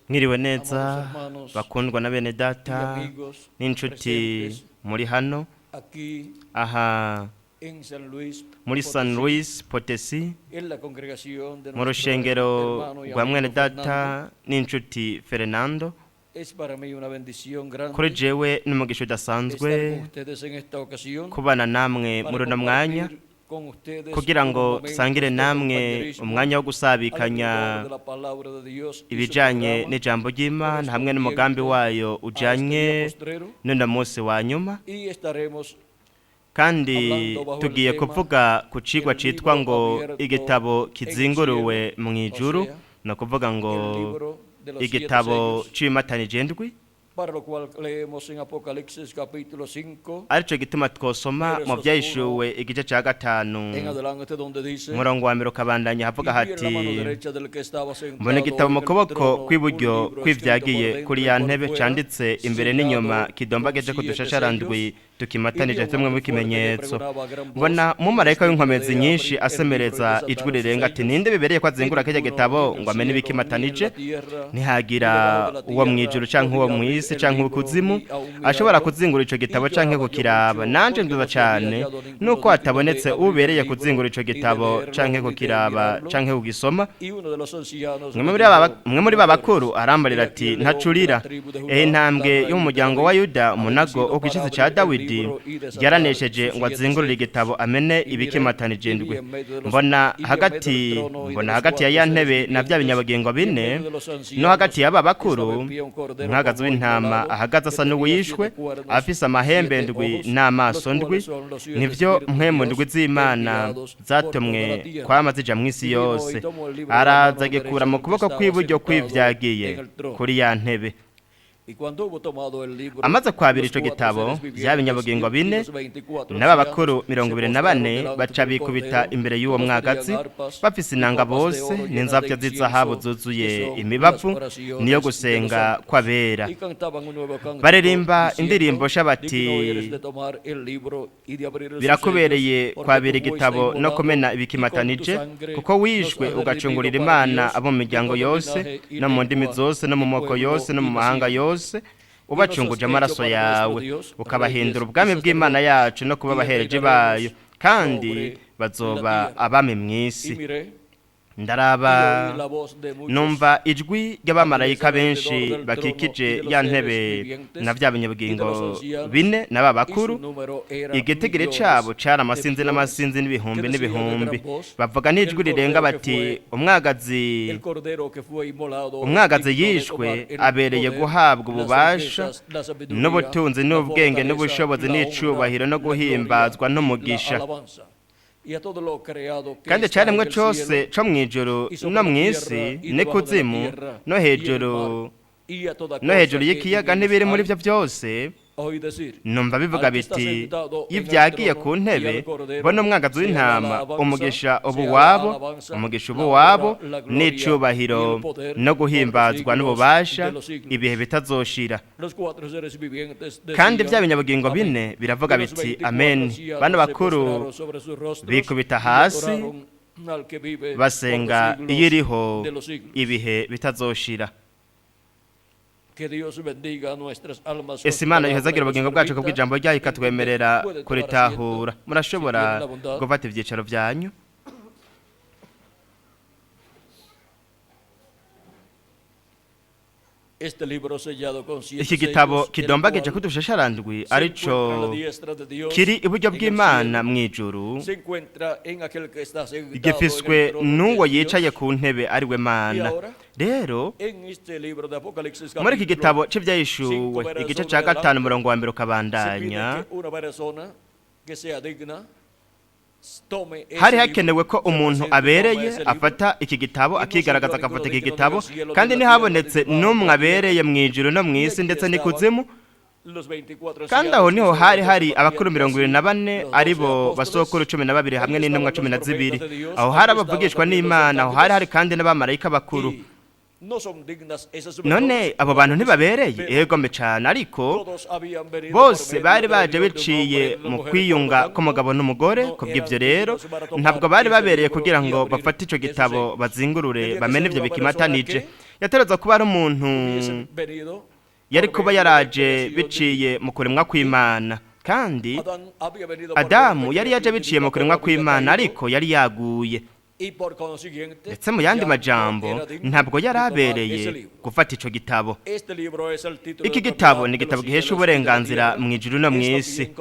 Mwiriwe neza bakundwa na bene data n'inshuti muri hano aha muri San Luis Potesi mu rushengero rwa mwene data n'inshuti Fernando. Kuri jewe n'umugisha udasanzwe kubana namwe muri uno mwanya kugira ngo sangire namwe umwanya wo gusabikanya ibijanye n'ijambo ry'Imana hamwe n'umugambi wayo ujanye n'uno munsi wa nyuma, kandi tugiye kuvuga ku cigwa citwa ngo igitabo kizinguruwe mw'Ijuru, no kuvuga ngo igitabo c'ibimatanije ndwi, arico gituma twosoma mu Vyahishuriwe igice ca 5 umurongo wa mbere ukabandanya havuga hati: mbona igitabo mu kuboko kw'iburyo kw'ivyagiye kuri ya ntebe canditse imbere n'inyuma kidombageje ko dushasharandwi tukimatanije tumwe mu kimenyetso. Mbona umumarayika w'inkomezi nyinshi asemereza ijwi rirenga ati: ninde bibereye ko azingura k'icyo gitabo ngo amenye ibikimatanije? Ntihagira uwo mw'ijuru canke uwo mw'isi canke ubukuzimu ashobora kuzingura ico gitabo canke kukiraba. Nanje nduza cane nuko hatabonetse ubereye kuzingura ico gitabo canke kukiraba canke kugisoma. Mwe muri babakuru arambarira ati: ntacurira, intambwe yo mu muryango wa Yuda, umunago wo kw'icizi ca Dawidi yaranesheje ngo azingurire igitabo amene ibikimatanije ndwi. Mbona hagati ya ya ntebe na vya binyabugingo bine no hagati y'aba bakuru nkagazi w'intama ahagaze asa n'uwishwe afise amahembe ndwi n'amaso ndwi. Nivyo mpwemu ndwi z'Imana zatumwe kwama zija mw'isi yose. Araza agikura mu kuboko kw'iburyo kw'ivyagiye kuri ya ntebe. Amaze kwabira ico gitabo vy'abinyabugingo bine n'aba bakuru 24 baca bikubita imbere y'uwo mwagazi bafise inanga bose n'inzavya z'izahabu zuzuye imibavu niyo gusenga kw'abera. Baririmba indirimbo shabati: birakubereye kwabira igitabo no kumena ibikimatanije, kuko wishwe ugacungurira Imana abo mu miryango yose no mu ndimi zose no mu moko yose no mu mahanga yose, ubacunguje amaraso yawe ukabahindura ubwami bw'Imana yacu no kuba abahereje bayo, kandi bazoba abami mw'isi. Ndaraba numva ijwi ry'abamarayika benshi bakikije ya ntebe na vya binyabugingo bine n'aba bakuru. Igitigiri cabo cara amasinzi n'amasinzi n'ibihumbi n'ibihumbi. Bavuga n'ijwi rirenga bati: umwagazi yishwe abereye guhabwa ububasha n'ubutunzi n'ubwenge n'ubushobozi n'icubahiro no guhimbazwa n'umugisha. Kandi caremwe cose co mw'ijuru no mw'isi n'ikuzimu no hejuru y'ikiyaga n'ibiri muri vyo vyose. Numva bivuga biti: y'ivyagiye ku ntebe bona umwagazi w'intama umugisha ubu wabo n'icubahiro no guhimbazwa n'ububasha ibihe bitazoshira. Kandi vya binyabugingo bine biravuga biti: amen. Bano bakuru bikubita hasi basenga iyiriho ibihe bitazoshira. Ese Imana yohezagira ubugingo bwacu kubw'ijambo ryayo ikatwemerera kuritahura. Murashobora gufata ivyicaro vyanyu. Iki gitabo kidombageje ko dushasharandwi arico kiri iburyo bw'Imana mw'ijuru, gifiswe n'uwo yicaye ku ntebe ari we Mana. Rero muri iki gitabo c'Ivyahishuriwe igice ca 5 umurongo wa mbere ukabandanya, hari hakenewe ko umuntu abereye afata iki gitabo akigaragaza agafata iki gitabo, kandi ntihabonetse n'umwe abereye mw'ijuru no mw'isi ndetse n'ikuzimu. Kandi aho niho hari abakuru 24 aribo basokuru 12 hamwe n'intumwa 12. Aho hari abavugishwa n'Imana, aho hari kandi n'abamarayika bakuru. None abo bantu ntibabereye? Yego mbe cyane, ariko bose bari baje biciye mu kwiyunga k'umugabo n'umugore. Kubw'ivyo rero ntabwo bari babereye kugira ngo bafate ico gitabo bazingurure bamene ivyo bikimatanije. yatereza kuba ari umuntu yari kuba yaraje biciye mu kuremwa kw'Imana, kandi Adamu yari yaje biciye mu kuremwa kw'Imana ariko yari yaguye, ndetse mu yandi majambo ntabwo yari abereye gufata ico gitabo. Iki gitabo ni igitabo gihesha uburenganzira mw'ijuru no mw'isi,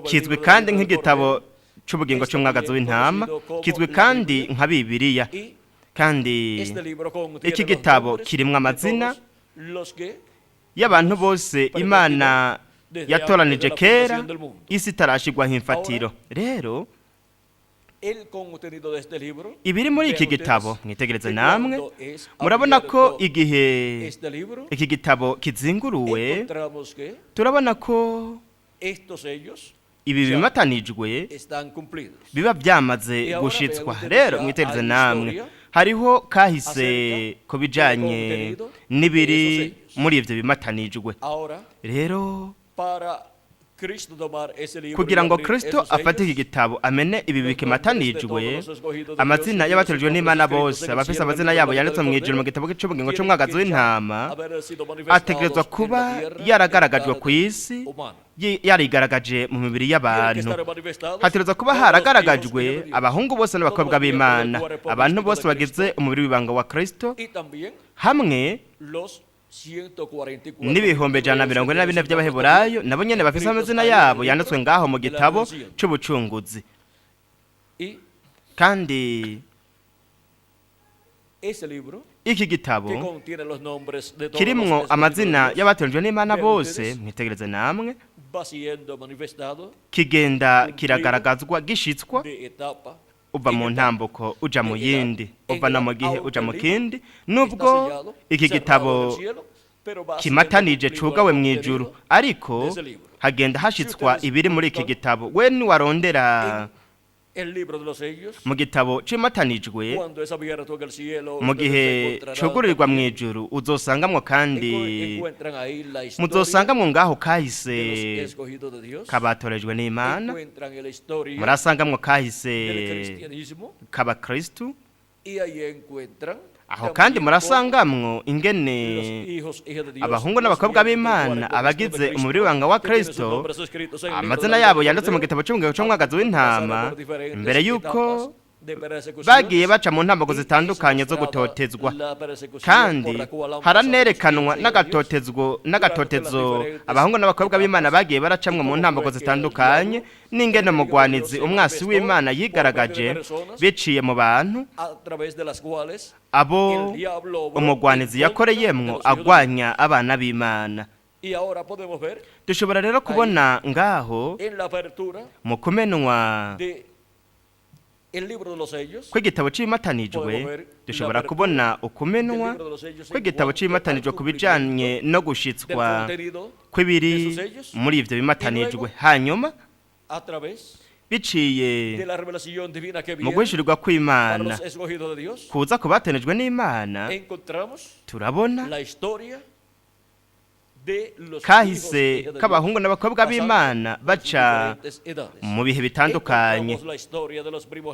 kizwi kandi nk'igitabo c'ubugingo c'umwagazi w'intama, kizwi kandi nka Bibiliya, kandi iki gitabo kirimwo amazina y'abantu bose Imana yatoranije kera isi itarashigwaho imfatiro. Rero ibiri muri iki gitabo mwitegereze namwe, murabona ko igihe iki gitabo kizinguruwe, turabona ko ibi bimatanijwe biba byamaze gushitswa. Rero mwitegereze namwe, hariho kahise ko bijanye n'ibiri muri ivyo bimatanijwe. Rero kugira ngo Kristo afate iki gitabo amene ibi bikimatanijwe, amazina y'abatoranijwe n'Imana bose, abafise amazina yabo yanditswe mw'ijuru mu gitabo c'ubugingo c'umwagazi w'intama, ategerezwa kuba yaragaragajwe ku isi, yarigaragaje mu mibiri y'abantu. Hategerezwa kuba haragaragajwe abahungu bose n'abakobwa b'Imana, abantu bose bagize umubiri w'ibanga wa Kristo, hamwe n'ibihumbi 144 by'Abaheburayo nabo nyene bafise amazina yabo yanditswe ngaho mu gitabo c'ubucunguzi. Kandi iki gitabo kirimwo amazina y'abatoranijwe n'Imana bose, mwitegereze namwe, kigenda kiragaragazwa gishitswa uva mu ntambuko uja mu yindi, uva no mu gihe uja mu kindi. Nubwo iki gitabo kimatanije cugawe mw'ijuru, ariko hagenda hashitswa ibiri muri iki gitabo. We niwarondera mu gitabo cimatanijwe, mu gihe cugururirwa mw'ijuru, uzosangamwo kandi muzosangamwo ngaho kahise kabatorejwe n'Imana, murasangamwo kahise k'Abakristu, aho kandi murasangamwo ingene abahungu n'abakobwa b'Imana abagize umubiri w'ibanga wa Kristo, amazina yabo yanditse mu gitabo c'ubugingo c'umwagazi w'intama, mbere yuko bagiye baca mu ntambuko zitandukanye zo gutotezwa. Kandi haranerekanwa n'agatotezo abahungu n'abakobwa b'Imana bagiye baracamwe mu ntambuko zitandukanye, n'ingene umugwanizi umwasi w'Imana yigaragaje biciye mu bantu abo umugwanizi yakoreyemwo agwanya abana b'Imana. Dushobora rero kubona ngaho mu kumenwa kw'igitabo c'ibimatanijwe, dushobora kubona ukumenwa kw'igitabo c'ibimatanijwe ku bijanye no gushitswa kw'ibiri muri ivyo bimatanijwe, hanyuma biciye mu guhishurirwa kw'Imana kuza ku batenejwe n'Imana, turabona kahise k'abahungu n'abakobwa b'Imana baca mu bihe bitandukanye.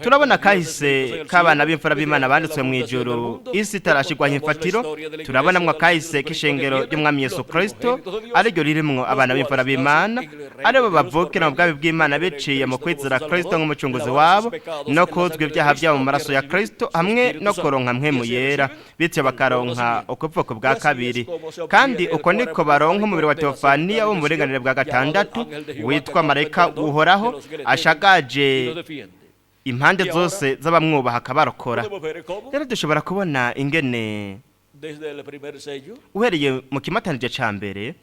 Turabona kahise k'abana b'imfura b'Imana banditswe mw'ijuru isi itarashigwaho imfatiro. Turabonamwo kahise k'ishengero ry'Umwami Yesu Kristo, ariryo ririmwo abana b'imfura b'Imana, aribo bavukira mu bwami bw'Imana biciye mu kwizera Kristo nk'umucunguzi wabo, no kuzwa ibyaha byabo mu maraso ya Kristo, hamwe no kuronka mpwemu yera, bityo bakaronka ukuvuka bwa kabiri. Kandi uko niko baronka umubiri wa Teofaniya wo mu burenganire bwa gatandatu, witwa marayika uhoraho, ashagaje impande zose z'abamwubaha akabarokora. Rero dushobora kubona ingene uhereye mu kimatanije ca mbere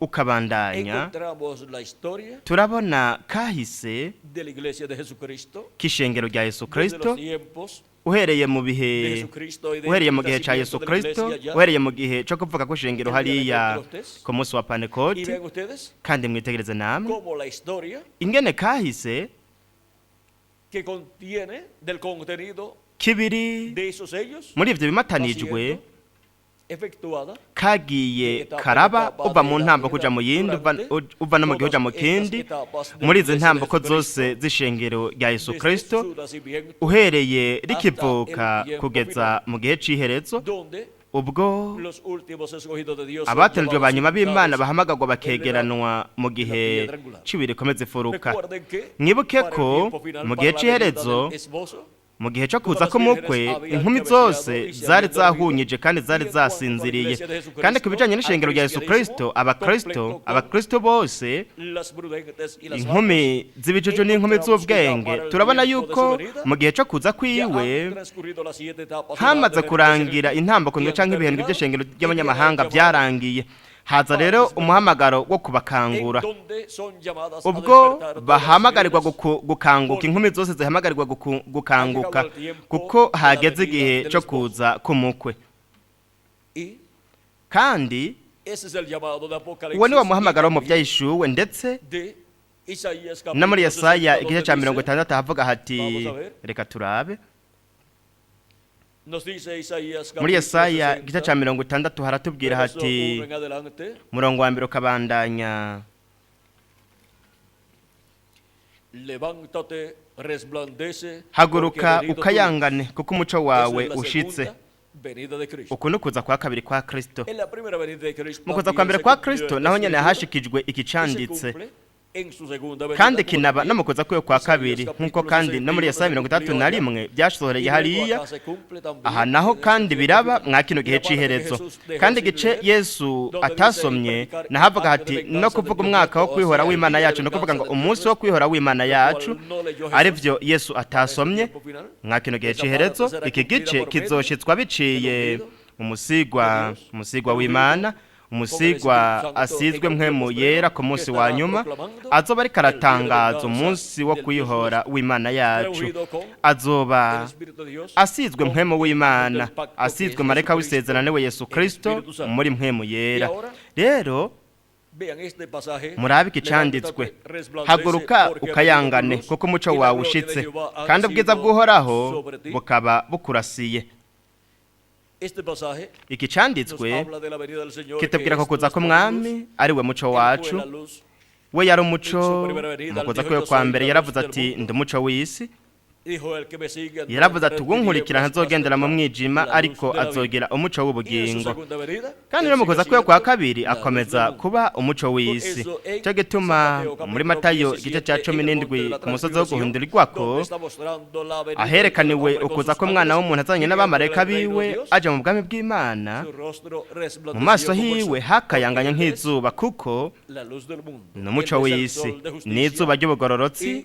ukabandanya, turabona kahise k'ishengero rya Yesu Kristo, uhereye mu gihe ca Yesu Kristo, uhereye mu gihe co kuvuka kw'ishengero hariya ku munsi wa Pentekote. Kandi mwitegereze namwe ingene kahise kibiri muri ivyo bimatanijwe kagiye karaba uva mu ntambo kuja mu yindi uva no mu gihugu mu kindi muri izi ntambuko zose z'ishengero rya Yesu Kristo uhereye rikivuka kugeza mu gihe c'iherezo ubwo abatanzwe banyuma b'Imana bahamagagwa bakegeranwa mu gihe cibiri komeze furuka. Mwibuke ko mu gihe c'iherezo mu gihe cyo kuza k'umukwe inkumi zose zari zahunyije kandi zari zasinziriye, kandi ku bijanye n'ishengero rya Yesu Kristo abakristo bose inkumi z'ibijuju n'inkumi z'ubwenge turabona yuko mu gihe cyo kuza kwiwe hamaze kurangira intambuko canke ibihendwe by'ishengero ry'abanyamahanga byarangiye. Haza rero umuhamagaro wo kubakangura ubwo bahamagarirwa gukanguka, inkumi zose zihamagarirwa gukanguka kuko hageze igihe cyo kuza k'umukwe. Kandi uwo ni wo muhamagaro mu byayishuwe, ndetse no muri Yesaya igice cya 60 havuga hati, reka turabe muri Yesaya igice cya 60 haratubwira hati murongo wa mbere ukabandanya, haguruka ukayangane kuko umuco wawe ushitse. Uku ni kuza kwa kabiri kwa Kristo. Mu kuza kwa mbere kwa Kristo naho nyene hashikijwe ikicanditse kandi kinaba no mukoza kwe kwa kabiri, nkuko kandi no muri Yesaya 61 byashohoreye hariya. Aha naho kandi biraba mwa kino gihe c'iherezo, kandi gice Yesu atasomye nahavuga hati no kuvuga umwaka wo kwihora w'Imana yacu, no kuvuga ngo umunsi wo kwihora w'Imana yacu, arivyo Yesu atasomye mwa kino gihe c'iherezo. Iki gice kizoshitswa biciye umusigwa w'Imana, umusigwa asizwe mpwemu yera ku munsi wa nyuma, azoba ari karatangaza umunsi wo kwihora w'Imana yacu. Azoba asizwe mpwemu w'Imana, asizwe mareka w'isezerano we Yesu Kristo muri mpwemu yera. Rero murabe ikicanditswe, haguruka ukayangane kuko umuco wawe ushitse kandi ubwiza bw'Uhoraho bukaba bukurasiye. Iki canditswe kitubwira ko kuza k'umwami ari we muco wacu. We yari umuco mu kuza kwe kwa mbere, yaravuze ati ndi umuco w'isi. Yaravuze ati ugunkurikira ntazogendera mu mwijima ariko azogera umuco w'ubugingo. Kandi no mu kuza kwe kwa kabiri akomeza kuba umuco w'isi. Cyo gituma muri Matayo igice cya 17 ku musozi wo guhindurirwako aherekaniwe ukuza k'umwana w'umuntu azanye n'abamarayika biwe aje mu bwami bw'Imana. Mu maso hiwe hakayanganya nk'izuba kuko n'umuco w'isi n'izuba ry'ubugororotsi,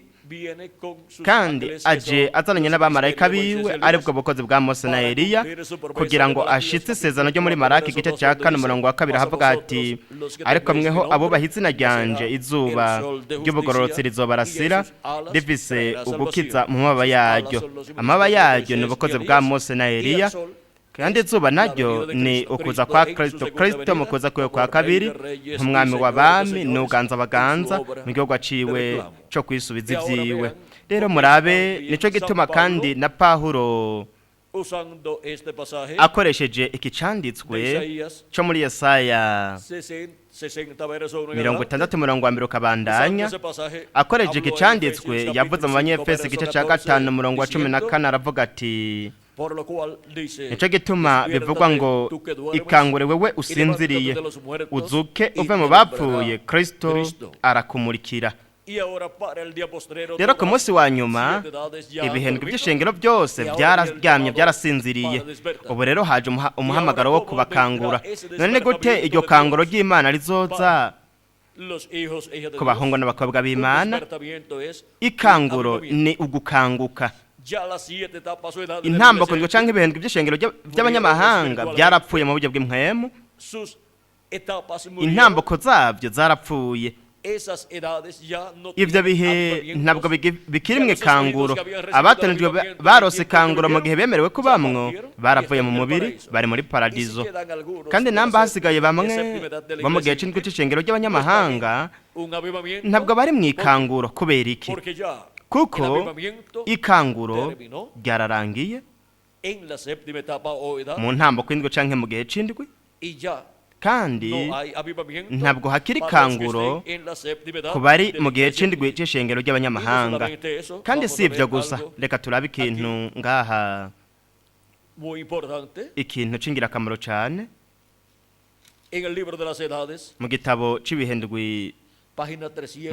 kandi aje azananye n'abamarayika biwe aribwo bukozi bwa Mose na Eliya, kugira ngo ashitse isezerano ryo muri Maraki igice cya 4 umurongo wa 2 havuga hati, ariko mweho abubaha izina ryanje izuba ry'ubugororotsi rizobarasira rifise ugukiza mu mababa yaryo. Amababa yaryo ni ubukozi bwa Mose na Eliya, kandi izuba naryo ni ukuza kwa Kristo. Kristo mu kuza kwe kwa kabiri nk'umwami w'abami n'uganza abaganza mu gihugu aciwe cyo kwisubiza ivyiwe. Rero murabe nico gituma kandi na Pawulo akoresheje ikicanditswe cyo muri Yesaya 60 umurongo wa mbere ukabandanya, akoresheje ikicanditswe yavuze mu Banyefeso igice cya 5 umurongo wa 14 aravuga ati, nico gituma bivugwa ngo ikangure wewe usinziriye, uzuke uve mu bapfuye, Kristo arakumurikira. Rero ku munsi wa nyuma ibihendwe by'ishengero byose byararyamye byarasinziriye. Ubu rero haje umuhamagaro wo kubakangura. None gute iryo kanguro ry'Imana rizoza ku bahungu n'abakobwa b'Imana? Ikanguro ni ugukanguka. Intambuko ngo canke ibihendwe by'ishengero by'abanyamahanga byarapfuye mu buryo bw'impwemu. Intambuko zabyo zarapfuye. Ibyo bihe ntabwo bikirimwe kanguro. Abatanijwe barose kanguro mu gihe bemerewe kubamwo baravuye mu mubiri, bari muri paradizo. Kandi namba hasigaye bamwe bo mu gihe c'indwi c'ishengero ry'abanyamahanga ntabwo bari mu ikanguro. Kubera iki? Kuko ikanguro ryararangiye. mu ntambo kw'indwi canke mu gihe c'indwi, kandi ntabwo hakiri kanguro ku bari mu gihe c'indwi c'ishengero ry'abanyamahanga. Kandi si ivyo gusa, reka turabe ikintu ngaha, ikintu c'ingirakamaro cane mu gitabo c'ibihendwi,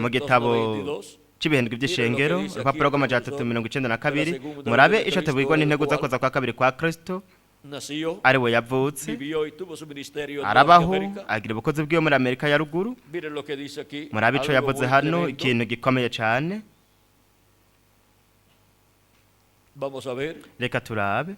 mu gitabo c'ibihendwi vy'ishengero, urupapuro rw'amajana 392, murabe ico tubwirwa n'intego zakoza kwa kabiri kwa Kristo, ari we yavutse, arabaho, agira ubukozi bwiwe muri Amerika ya ruguru. Murabe ico yavuze hano, ikintu gikomeye cane. Reka turabe.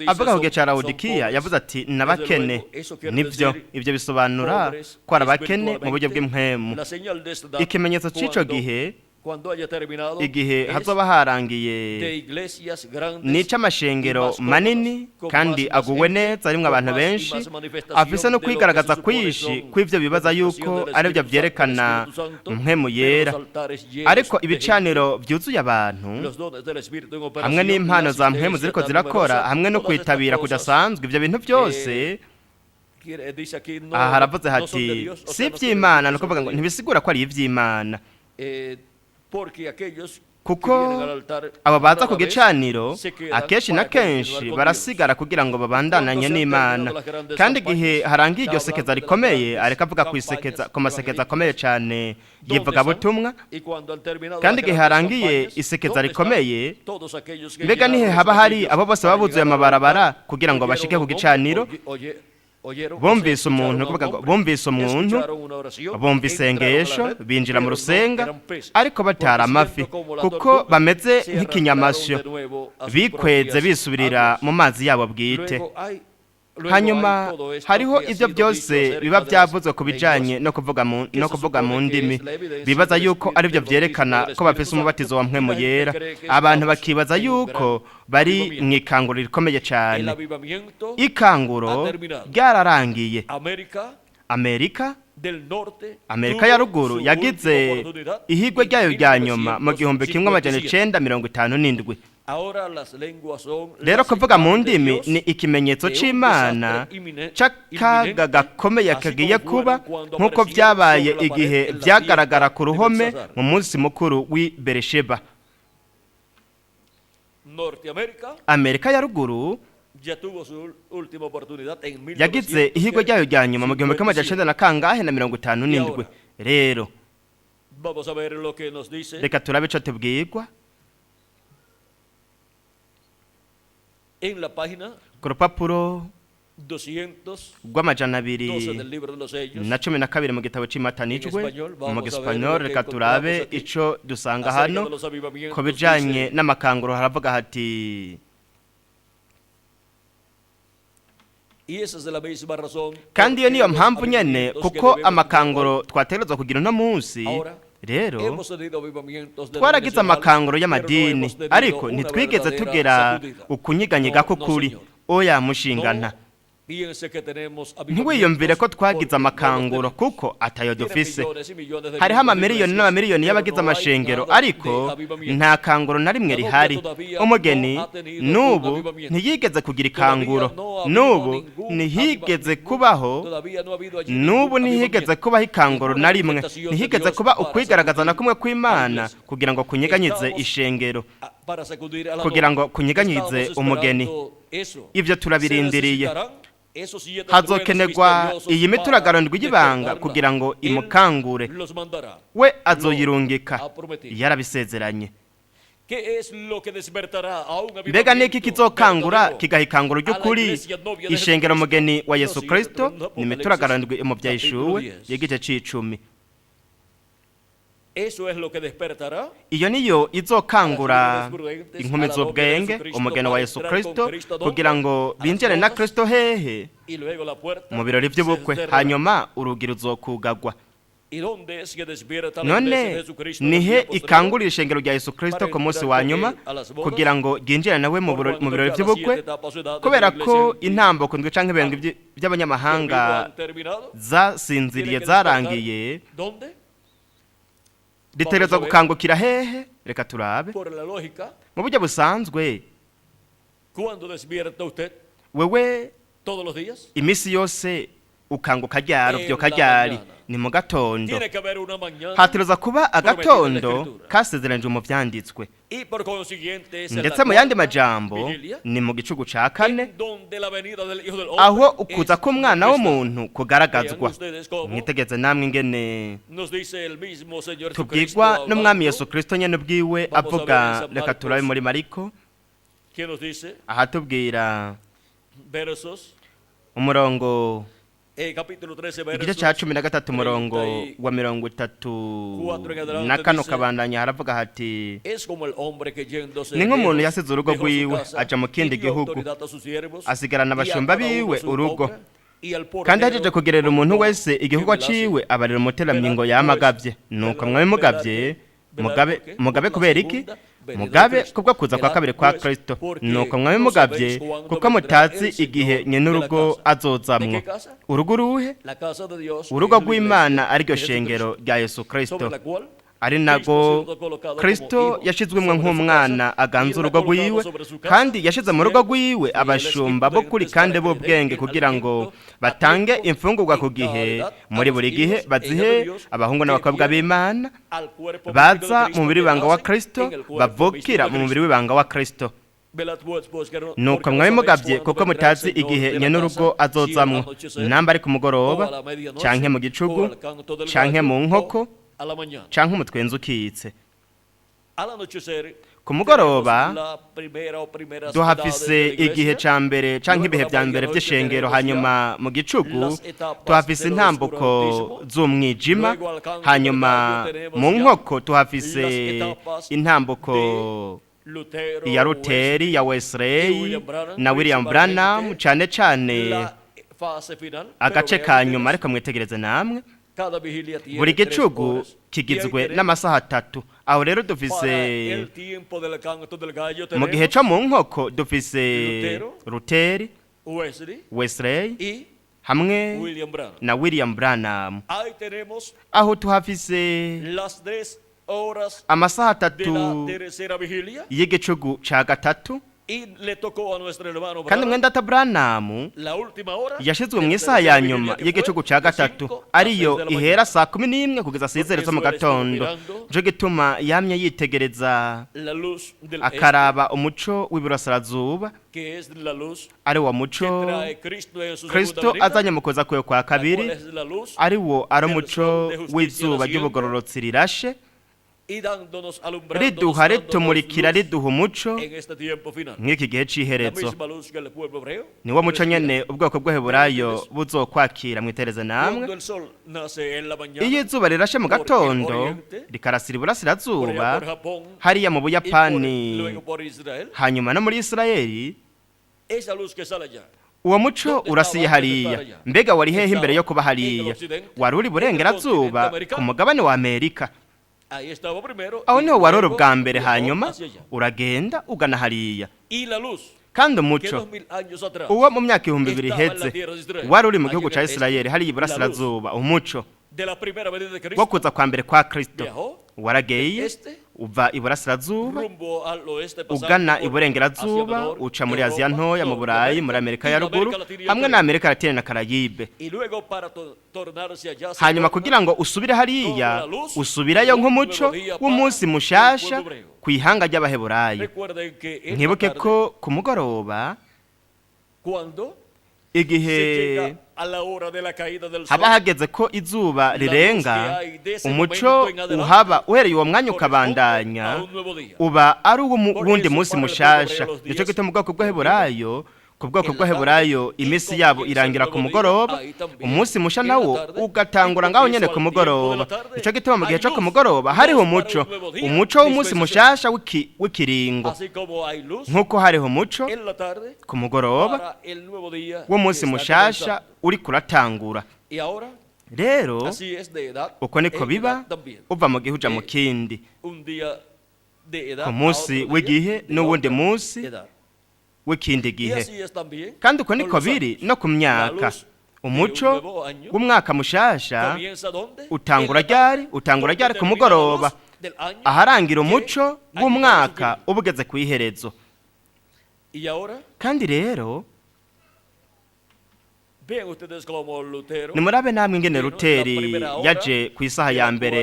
Avuga ku gihe ca Laodikiya yavuze ati n'abakene. Nivyo, ivyo bisobanura ko ari abakene mu buryo bw'impwemu. Ikimenyetso c'ico gihe, igihe hazoba harangiye n'ic'amashengero manini kandi aguwe neza, arimwo abantu benshi, afise no kwigaragaza kwishi kw'ivyo bibaza yuko arivyo vyerekana mpwemu yera. Ariko ibicaniro vyuzuye abantu hamwe n'impano za mpwemu ziriko zirakora, hamwe no kwitabira kudasanzwe, ivyo bintu vyose aha haravuze hati si ivy'Imana, no kuvuga ngo ntibisigura ko ari ivy'Imana, kuko abo baza ku gicaniro akenshi na kenshi barasigara kugira ngo babandananye n'Imana. Kandi igihe harangiye iryo sekeza rikomeye, areka avuga ku masekeza akomeye cane yivuga butumwa. Kandi igihe harangiye isekeza rikomeye, mbega nihe haba hari abo bose babuzuye amabarabara kugira ngo bashike ku gicaniro. Bumvise umuntu, bumvise umuntu, bumva isengesho, binjira mu rusenga, ariko batara amafi, kuko bameze nk'ikinyamasyo, bikweze bisubirira mu mazi yabo bwite. Hanyuma hariho ivyo byose biba byavuzwe ku bijanye no kuvuga mu ndimi, bibaza yuko ari byo vyerekana ko bafise umubatizo wa mpwemu yera. Abantu bakibaza yuko bari mw'ikanguro rikomeye cane. Ikanguro ryararangiye. Amerika ya ruguru yagize ihigwe ryayo rya nyuma mu 1957. Rero kuvuga mu ndimi ni ikimenyetso c'Imana c'akaga gakomeye kagiye kuba, nk'uko vyabaye igihe vyagaragara ku ruhome mu munsi mukuru w'i Beresheba. Amerika ya ruguru yagize ihigwe ryayo rya nyuma mu 1957. Rero reka turabe ico tubwirwa ku rupapuro rw'amajana 212 mu gitabo c'imatanijwe mu Gisipanyol. Reka turabe ico dusanga hano ku bijanye n'amakanguro. Haravuga hati kandi iyo niyo mpamvu nyene, kuko amakanguro twategerezwa kugira uno munsi. Rero twaragize amakanguro y'amadini, ariko ntitwigeze tugera ukunyiganyega k'ukuri. Oya mushingana, ntiwiyumvire ko twagize amakanguro, kuko atayo dufise. Hariho amamiliyoni n'amamiliyoni y'abagize amashengero, ariko nta kanguro na rimwe rihari. Umugeni n'ubu ntiyigeze kugira ikanguro, n'ubu ntihigeze kubaho ikanguro na rimwe. Ntihigeze kuba ukwigaragaza na kumwe kw'Imana kugira ngo kunyiganyize ishengero, kugira ngo kunyiganyize umugeni. Ivyo turabirindiriye. Hazokenerwa iyi mituragaro ndwi y'ibanga kugira ngo imukangure. We azoyirungika, yarabisezeranye. Mbega niki kizokangura kigaha ikanguro ry'ukuri ishengero mugeni wa Yesu Kristo? Ni mituragaro ndwi mu vyayishuwe y'igice c'icumi. Iyo niyo izokangura inkumi z'ubwenge, umugeni wa Yesu Kristo, kugira ngo binjire na Kristo hehe mu birori vy'ubukwe. Hanyuma urugi ruzokugagwa. None nihe ikangurira ishengero rya Yesu Kristo ku munsi wa nyuma kugira ngo ryinjire nawe mu birori vy'ubukwe? Kubera ko intambo kundwe canke ibintu by'abanyamahanga zasinziriye zarangiye, ritegerezwa gukangukira hehe reka turabe mu buryo busanzwe wewe imisi yose ukanguka ryaro vyoka ryari ni mu gatondo hategerezwa kuba agatondo kasezeranije mu vyanditswe ndetse mu yandi majambo ni mu gicugu ca kane aho ukuza k'umwana w'umuntu kugaragazwa mwitegeze namwe ingene tubwirwa n'umwami Yesu Kristo nyene bwiwe avuga reka turabe muri Mariko aha tubwira umurongo igice ca 13 umurongo wa 34 kabandanya haravuga hati ni nk'umuntu yasize urugo rwiwe aja mu kindi gihugu asigarana abashumba biwe urugo kandi ajeje kugerera umuntu wese igihugu ciwe abarira umuteramyi ngo yamagavye nuko mwabimugavye mugabe kubera iki mugabe kubwo kuza kwa kabiri kwa Kristo nuko mwabimugavye kuko mutazi igihe nyene urugo azozamwo urugo ruhe urugo rw'Imana ariryo shengero rya Yesu Kristo ari nago Kristo yashizwemwe nk'umwana aganza urugo rwiwe kandi yashize mu rugo rwiwe abashumba bo kuri kandi bo bwenge kugira ngo batange imfungurwa ku gihe muri buri gihe bazihe abahungu n'abakobwa b'Imana baza mu mubiri w'ibanga wa Kristo bavukira mu mubiri w'ibanga wa Kristo nuko mwabimugavye kuko mutazi igihe nyene urugo azozamwo namba ari ku mugoroba canke mu gicugu canke mu nkoko canke umutwenzi ukitse ku mugoroba duhafise igihe ca mbere canke ibihe vya mbere vy'ishengero hanyuma mu gicugu tuhafise intambuko z'umwijima hanyuma mu nkoko tuhafise intambuko ya Luteri ya Wesley na William Branham cane cane agace ka nyuma ariko mwitegereze namwe buri gicugu kigizwe n'amasaha 3 aho rero dufise mu gihe cyo mu nkoko dufise Luteri Wesley hamwe na William Branham aho tuhafise amasaha 3 y'igicugu ca gatatu kandi mwenda ta Branham yashizwe mu isaha ya nyuma y'igicugu ca gatatu ariyo ihera saa 11 kugeza sizere zo mu gatondo jo gituma yamye yitegereza akaraba umuco w'iburasirazuba ari wo muco Kristo azanye mu kuza kwe kwa kabiri ari wo ari umuco w'izuba ry'ubugororotsi rirashe riduha ritumurikira riduha umuco nk'iki gihe c'iherezo ni wo muco nyene ubwoko bw'Eheburayo buzokwakira mwitereze namwe iyo izuba rirashe mu gatondo rikarasira iburasirazuba hariya mu Buyapani hanyuma no muri Isirayeli uwo muco urasiye hariya mbega wari hehe imbere yo kuba hariya wari uri burengerazuba ku mugabane wa Amerika aho niho warora bwa mbere hanyuma uragenda ugana hariya kandi umuco uwo mu myaka 2000 iheze wari uri mu gihugu ca Isirayeli hariya iburasirazuba umuco wo kuza kwa mbere kwa Kristo warageye uva iburasirazuba ugana iburengerazuba uca muri Aziya ntoya mu Burayi muri Amerika ya ruguru hamwe na Amerika Latine na Karayibe hanyuma kugira ngo usubire hariya usubirayo nk'umuco w'umunsi mushasha kwihanga ry'Abaheburayo nkibuke ko ku mugoroba igihe haba hageze ko izuba rirenga umuco uhaba uhereye uwo mwanya ukabandanya uba ari uwundi munsi mushasha nico gituma mu bwoko bw'Eheburayo ku bwoko bw'Eheburayo imisi yabo irangira ku mugoroba umunsi musha nawo ugatangura ngaho nyene ku mugoroba nico gituma mu gihe cyo ku mugoroba hariho umuco w'umunsi mushasha w'ikiringo nkuko hariho umuco ku mugoroba w'umunsi mushasha uri kuratangura rero uko niko biba uva mu gihe uja mu kindi ku munsi w'igihe n'uwundi munsi w'ikindi gihe kandi uko niko biri no ku myaka umuco w'umwaka mushasha utangura ryari ku mugoroba aharangira umuco w'umwaka ubugeze ku iherezo. Kandi rero nimurabe namwe ingene Luteri yaje ku isaha ya mbere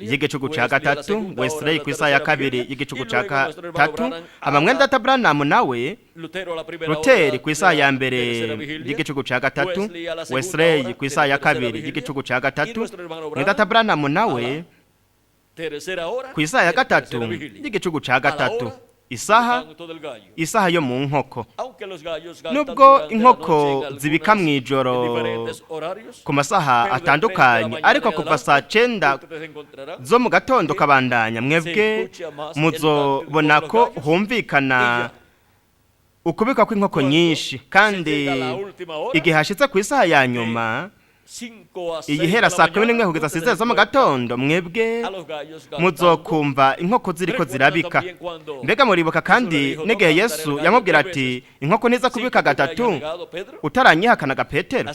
y'igicugu ca gatatu, Wesley ku isaha ya kabiri y'igicugu ca gatatu, mwene data Branham nawe Luteri ku isaha ya mbere y'igicugu ca gatatu, Wesley ku isaha ya kabiri y'igicugu ca gatatu, mwene data Branham nawe ku isaha ya gatatu y'igicugu ca gatatu. Isaha yo mu nkoko. Nubwo inkoko zibika mw'ijoro ku masaha atandukanye, ariko kuva saa 9 zo mu gatondo kabandanya, mwebwe muzobona ko humvikana ukubika kw'inkoko nyinshi, kandi igihe hashitse ku isaha ya nyuma igihera saa 11 kugeza 6 zo mu gatondo, mwebwe muzokumva inkoko ziriko zirabika. Mbega muribuka kandi n'igihe Yesu yamubwira ati inkoko niza kubika gatatu utaranyihakanaga Petero.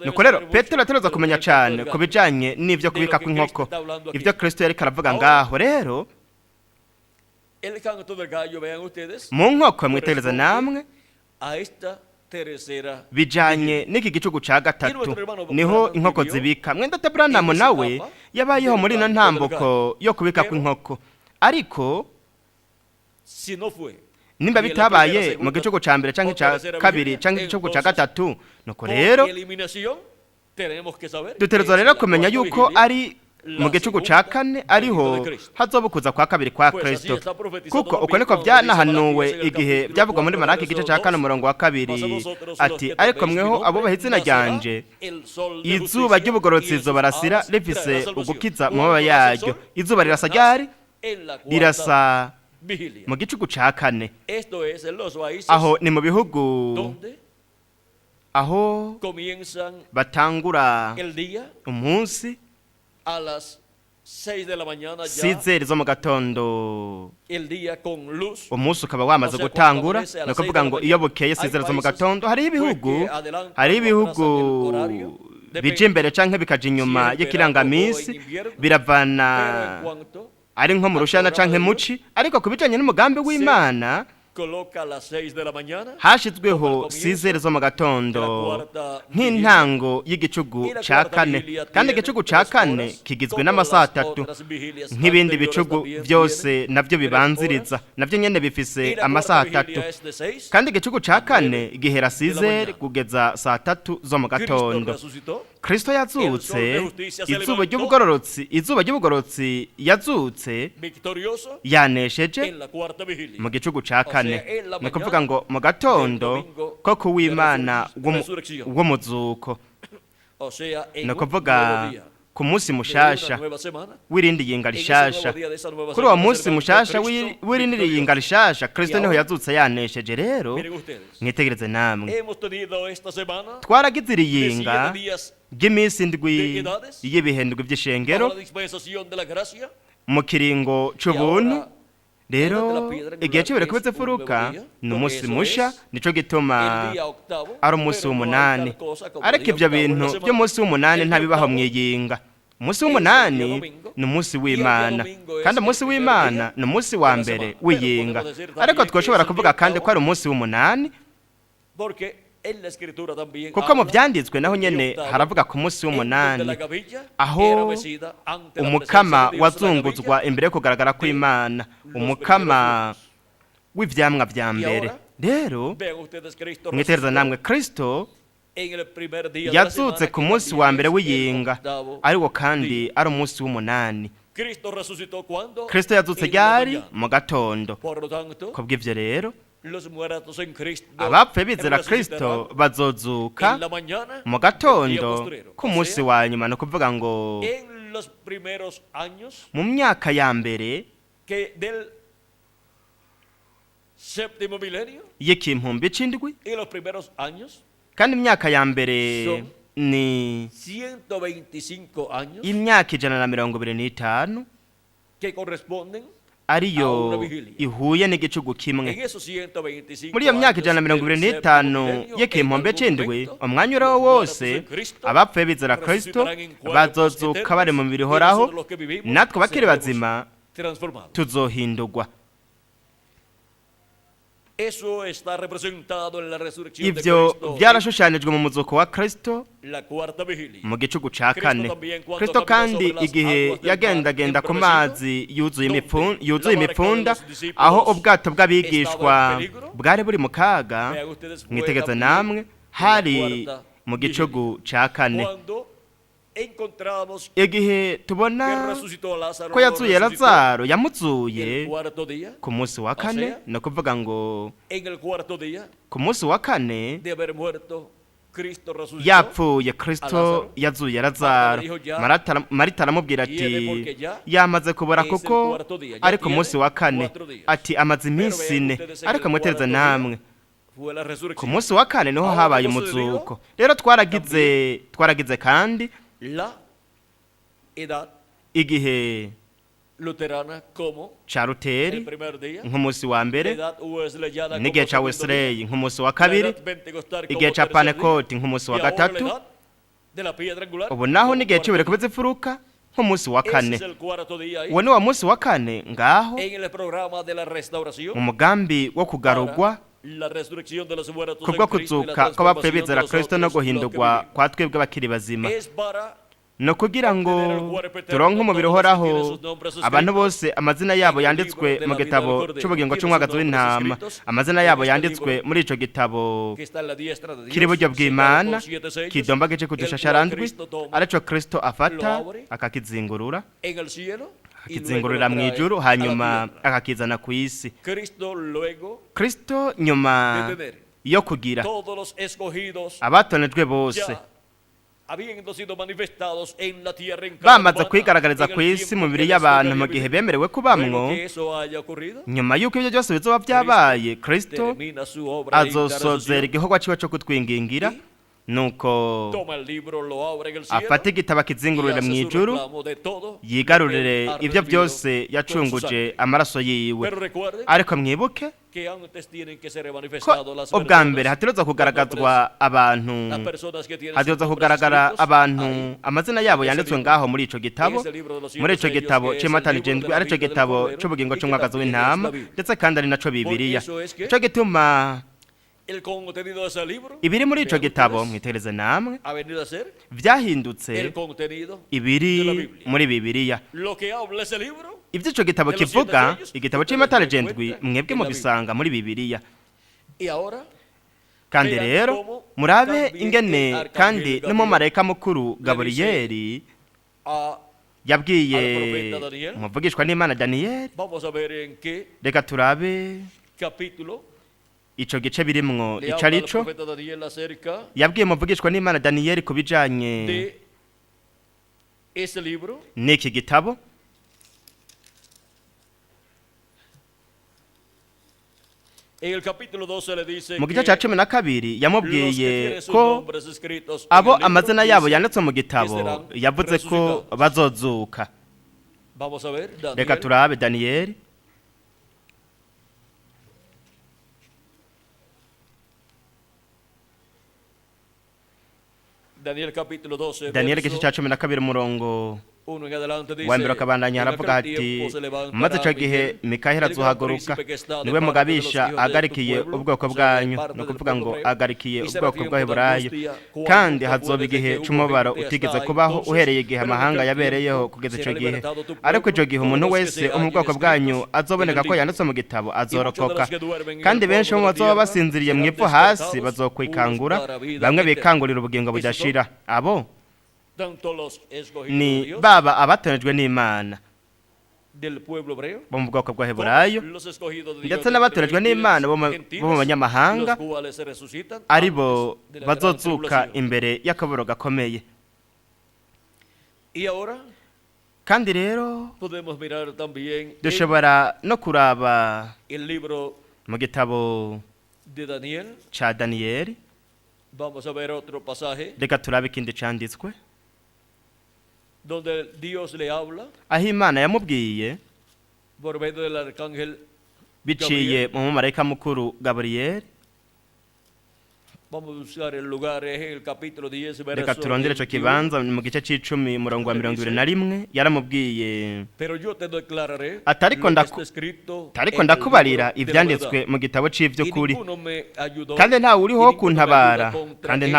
Nuko rero Petero ategerezwa kumenya cyane ku bijanye n'ivyo kubika kw'inkoko, ivyo Kristo yari karavuga ngaho. Rero mu nkoko mwitegereza namwe bijanye n'iki gicugu ca gatatu niho inkoko zibika. Mwene data Branham nawe yabayeho muri na ntambuko yo kubika kw'inkoko, ariko nimba bitabaye mu gicugu ca mbere canke ca kabiri canke igicugu ca gatatu, nuko rero dutegerezwa rero kumenya yuko ari mu gicugu ca kane ariho hazobukuza kwa kabiri kwa Kristo, kuko uko niko vyanahanuwe igihe byavugwa muri Maraki igice ca 4:2 ati ariko mweho abo bahizina ryanje izuba ry'ubugorotsi rizobarasira rifise ugukiza mu mababa yaryo. Izuba rirasa ryari? Rirasa mu gicugu ca kane. Aho ni mu bihugu aho batangura umunsi a las 6 de la mañana ya 6 zo mu gatondo, umunsi ukaba wamaze gutangura. No kuvuga ngo iyo bukeye 6 zo mu gatondo hari ibihugu bije imbere canke bikaje inyuma y'ikirangamisi, biravana ari nko mu rushana canke muci, ariko kubijanye n'umugambi w'Imana hashizweho 6 zo mu gatondo nk'intango y'igicugu ca kane, kandi igicugu ca kane kigizwe n'amasaha 3 nk'ibindi bicugu byose navyo bibanziriza, navyo nyene bifise amasaha 3, kandi igicugu ca kane gihera 6 kugeza saa 3 zo mu gatondo. Kristo yazutse, izuba ry'ubugororotsi yazutse yanesheje mu gicugu ca kane. Ni kuvuga ngo mu gatondo ko kuw'Imana w'umuzuko, ni kuvuga ku munsi mushasha wirindi yinga rishasha. Kuri uwo munsi mushasha wirindi yinga rishasha Kristo niho yazutse yanesheje. Rero mwitegereze namwe, twaragize iriyinga ry'iminsi indwi y'ibihendwi by'ishengero mu kiringo c'ubuntu. Rero igihe cibere kubetse furuka ni umunsi musha, nico gituma ari umunsi w'umunani. Ariko ivyo bintu by'umunsi w'umunani ntabibaho mwiyinga. Umunsi w'umunani ni umunsi w'Imana, kandi umunsi w'Imana ni umunsi wa mbere w'iyinga. Ariko twoshobora kuvuga kandi ko ari umunsi w'umunani kuko mu byanditswe naho nyene haravuga ku munsi w'umunani aho umukama wazunguzwa imbere yo kugaragara kw'Imana, umukama w'ivyamwa vya mbere. Rero mwitegereza namwe, Kristo yazutse ku munsi wa mbere w'iyinga, ariko kandi ari umunsi w'umunani. Kristo yazutse ryari? Mu gatondo. Kubw'ivyo rero abapfuye bizera Kristo bazozuka mu gatondo ku munsi wa nyuma. No kuvuga ngo mu myaka ya mbere y'ikimpumbi c'indwi, kandi imyaka ya mbere ni 125 imyaka 125 ariyo ihuye n'igicugu kimwe. Muri iyo myaka 125 y'ikimpombe c'indwi, umwanya uriho wose abapfuye bizera Kristo bazozuka bari mu mibiri ihoraho, natwe bakiri bazima tuzohindurwa. Ivyo byarashushanijwe mu muzuko wa Kristo mu gicugu ca kane. Kristo kandi igihe yagendagenda ku mazi yuzuye imipfunda, aho ubwato bw'abigishwa bwari buri mu kaga, mwitegeze namwe, hari mu gicugu ca kane. Igihe tubona ko yazuye Lazaro, yamuzuye ku munsi wa kane, no kuvuga ngo ku munsi wa kane yapfuye Kristo yazuye Lazaro. Marita aramubwira ati yamaze kubora kuko ari ku munsi wa kane, ati amaze iminsi 4, ariko mutereze namwe ku munsi wa kane niho habaye umuzuko. Rero twaragize kandi igihe ca Luteri nk'umunsi wa mbere, n'igihe ca Wesley nk'umunsi wa kabiri, igihe ca Pentecote nk'umunsi wa gatatu, ubu naho n'igihe c'ibihe bizipfuruka nk'umunsi wa kane. Uwo ni wa munsi wa kane ngaho mu mugambi wo kugarurwa kubwo kuzuka kw'abapfuye bizera Kristo no guhindurwa kwa twebwe bakiri bazima, no kugira ngo turonke umubiri uhoraho. Abantu bose amazina yabo yanditswe mu gitabo c'ubugingo c'umwagazi w'intama, amazina yabo yanditswe muri ico gitabo kiri buryo bw'Imana, kidomba gice kudushasharandwi, arico Kristo afata akakizingurura, akizingurira mw'Ijuru, hanyuma akakizana ku isi. Kristo nyuma yo kugira abatonejwe bose bamaze kwigaragariza ku isi mu mibiri y'abantu mu gihe bemerewe kubamwo, nyuma y'uko ibyo byose bizoba byabaye, Kristo azosozera igikorwa ciwe co kutwingingira, nuko afata igitabo akizingururire mw'Ijuru, yigarurire ibyo byose yacunguje amaraso yiwe. Ariko mwibuke ko ubwa mbere hatiroza kugaragazwa abantu, hatiroza kugaragara abantu amazina yabo yanditswe ngaho muri ico gitabo, muri ico gitabo c'Imatanije ndwi, arico gitabo c'ubugingo c'umwagazi w'intama, ndetse kandi ari naco Bibiliya. Ico gituma ibiri muri ico gitabo, mwitereze namwe, vyahindutse ibiri muri Bibiliya. Ivyo ico gitabo kivuga, igitabo c'Imatanije ndwi, mwebwe mubisanga muri Bibiliya. Kandi rero murabe ingene kandi n'umumarayika mukuru Gaburiyeli yabwiye umuvugishwa n'Imana Daniyeli. Reka turabe ico gice birimwo ico arico yabwiye umuvugishwa n'Imana Daniyeli kubijanye n'iki gitabo. Mu gice ca 12 yamubwiye ko abo amazina yabo yanditswe mu gitabo yavuze ko bazozuka. Reka turabe Daniyeli Daniel gice ca 12 umurongo wa mbere akabandanya aravuga ati, maze ico gihe Mikayeli azohaguruka, niwe mugabisha agarikiye ubwoko bwanyu, no kuvuga ngo agarikiye ubwoko bw'Abaheburayo, kandi hazoba igihe c'umubaro utigeze kubaho uhereye igihe amahanga yabereyeho kugeza ico gihe. Ariko ico gihe umuntu wese mu bwoko bwanyu azoboneka ko yanditse mu gitabo azorokoka, kandi benshi mu bazoba basinziriye mw'ipfu hasi bazokwikangura, bamwe bikangurira ubugingo budashira. Abo ni baba abatonejwe n'Imana bo mu bwoko bw'Abaheburayo, ndetse n'abatonejwe n'Imana bo mu banyamahanga, aribo bazozuka imbere y'akaburo gakomeye. Kandi rero dushobora no kuraba mu gitabo ca Daniyeli. Reka turabe ikindi canditswe aho Imana yamubwiye biciye mu mumarayika mukuru Gabriel. Reka turondere ico kibanza mu gice c'icumi murongo wa 21 yaramubwiye atariko ndakubarira ivyanditswe mu gitabo c'ivy'ukuri, kandi ntawe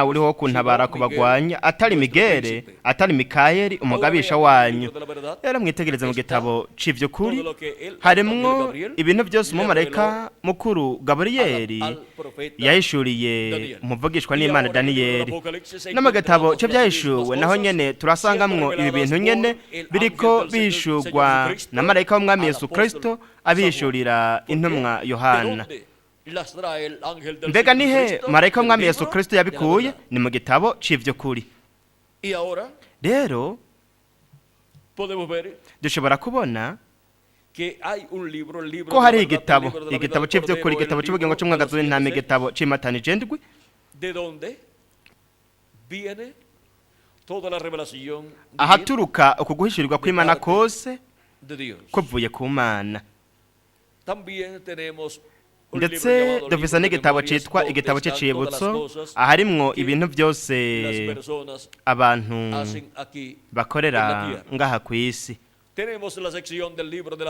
uriho kuntabara kubagwanya atari Migere atari Mikayeli umugabisha wanyu. Yaramwitegereza mu gitabo c'ivy'ukuri harimwo ibintu byose umumarayika mukuru Gabriel yahishuriye umuvugishwa n'Imana Daniyeli. No mu gitabo cyo byahishuwe naho nyene turasangamwo ibi bintu nyene biriko bihishurwa na marayika w'umwami Yesu Kristo abihishurira intumwa Yohana. Mbega nihe marayika w'umwami Yesu Kristo yabikuye? Ni mu gitabo c'ivy'ukuri. Rero dushobora kubona ko hari igitabo c'ivy'ukuri, igitabo c'ubugingo c'umwagazi w'intama, igitabo c'imatanije ndwi, ahaturuka ukuguhishurirwa kw'Imana kose kuvuye ku Mana. Ndetse dufise n'igitabo citwa igitabo c'icibutso, aharimwo ibintu byose abantu bakorera ngaha kw'isi.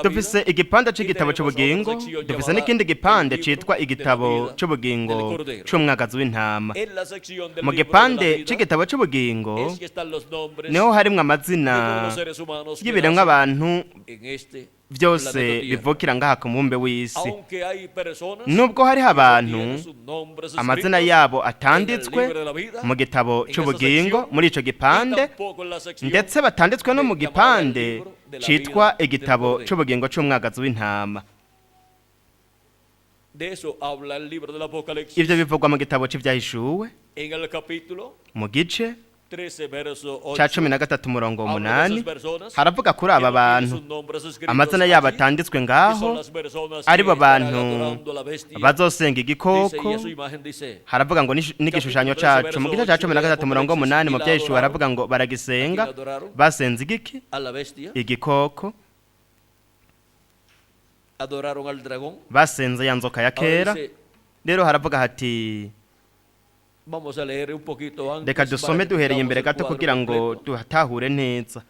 Dufise igipande c'igitabo c'ubugingo, dufise n'ikindi gipande citwa igitabo c'ubugingo c'umwagazi w'intama. Mu gipande c'igitabo c'ubugingo niho harimwo amazina y'ibiremwa abantu byose bivukira ngaha ku mubumbe w'isi. Nubwo hariho abantu amazina yabo atanditswe mu gitabo c'ubugingo muri ico gipande, ndetse batanditswe no mu gipande citwa igitabo c'ubugingo c'umwagazi w'intama. Ivyo bivugwa mu gitabo c'ivyahishuwe mu gice ca 13 murongo 8 haravuga kuri aba bantu amazina yabo atanditswe ngaho, aribo bantu bazosenga igikoko. Haravuga ngo n'igishushanyo cacu mu gice ca 13 murongo 8 mu vyahishuwe haravuga ngo baragisenga basenze igiki? Igikoko. Basenze ya nzoka ya kera. Rero haravuga hati, reka dusome duhereye imbere gato kugira ngo tuhatahure neza.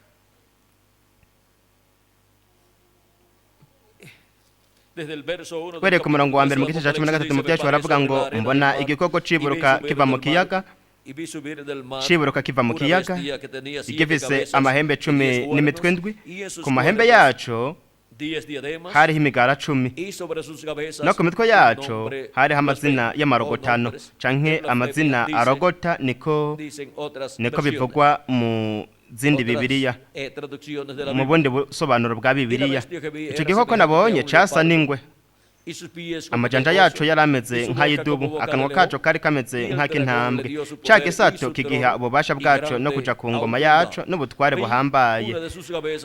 Wereka umurongo wa mbere mu gice ca 13 mu vyacu haravuga ngo mbona igikoko ciburuka kiva mu kiyaga, gifise amahembe 10 n'imitwe ndwi, ku mahembe yaco hariho imigara 10, no ku mitwe yaco hariho amazina y'amarogotano canke amazina arogota, niko bivugwa mu zindi Bibiliya, mu bundi busobanuro bwa Bibiliya. Ico gikoko nabonye casa n'ingwe, amajanja yaco yarameze nk'ayidubu, akanwa kaco kari kameze nk'ak'intambwe. Ca gisato kigiha ububasha bwaco no kuja ku ngoma yaco n'ubutware buhambaye.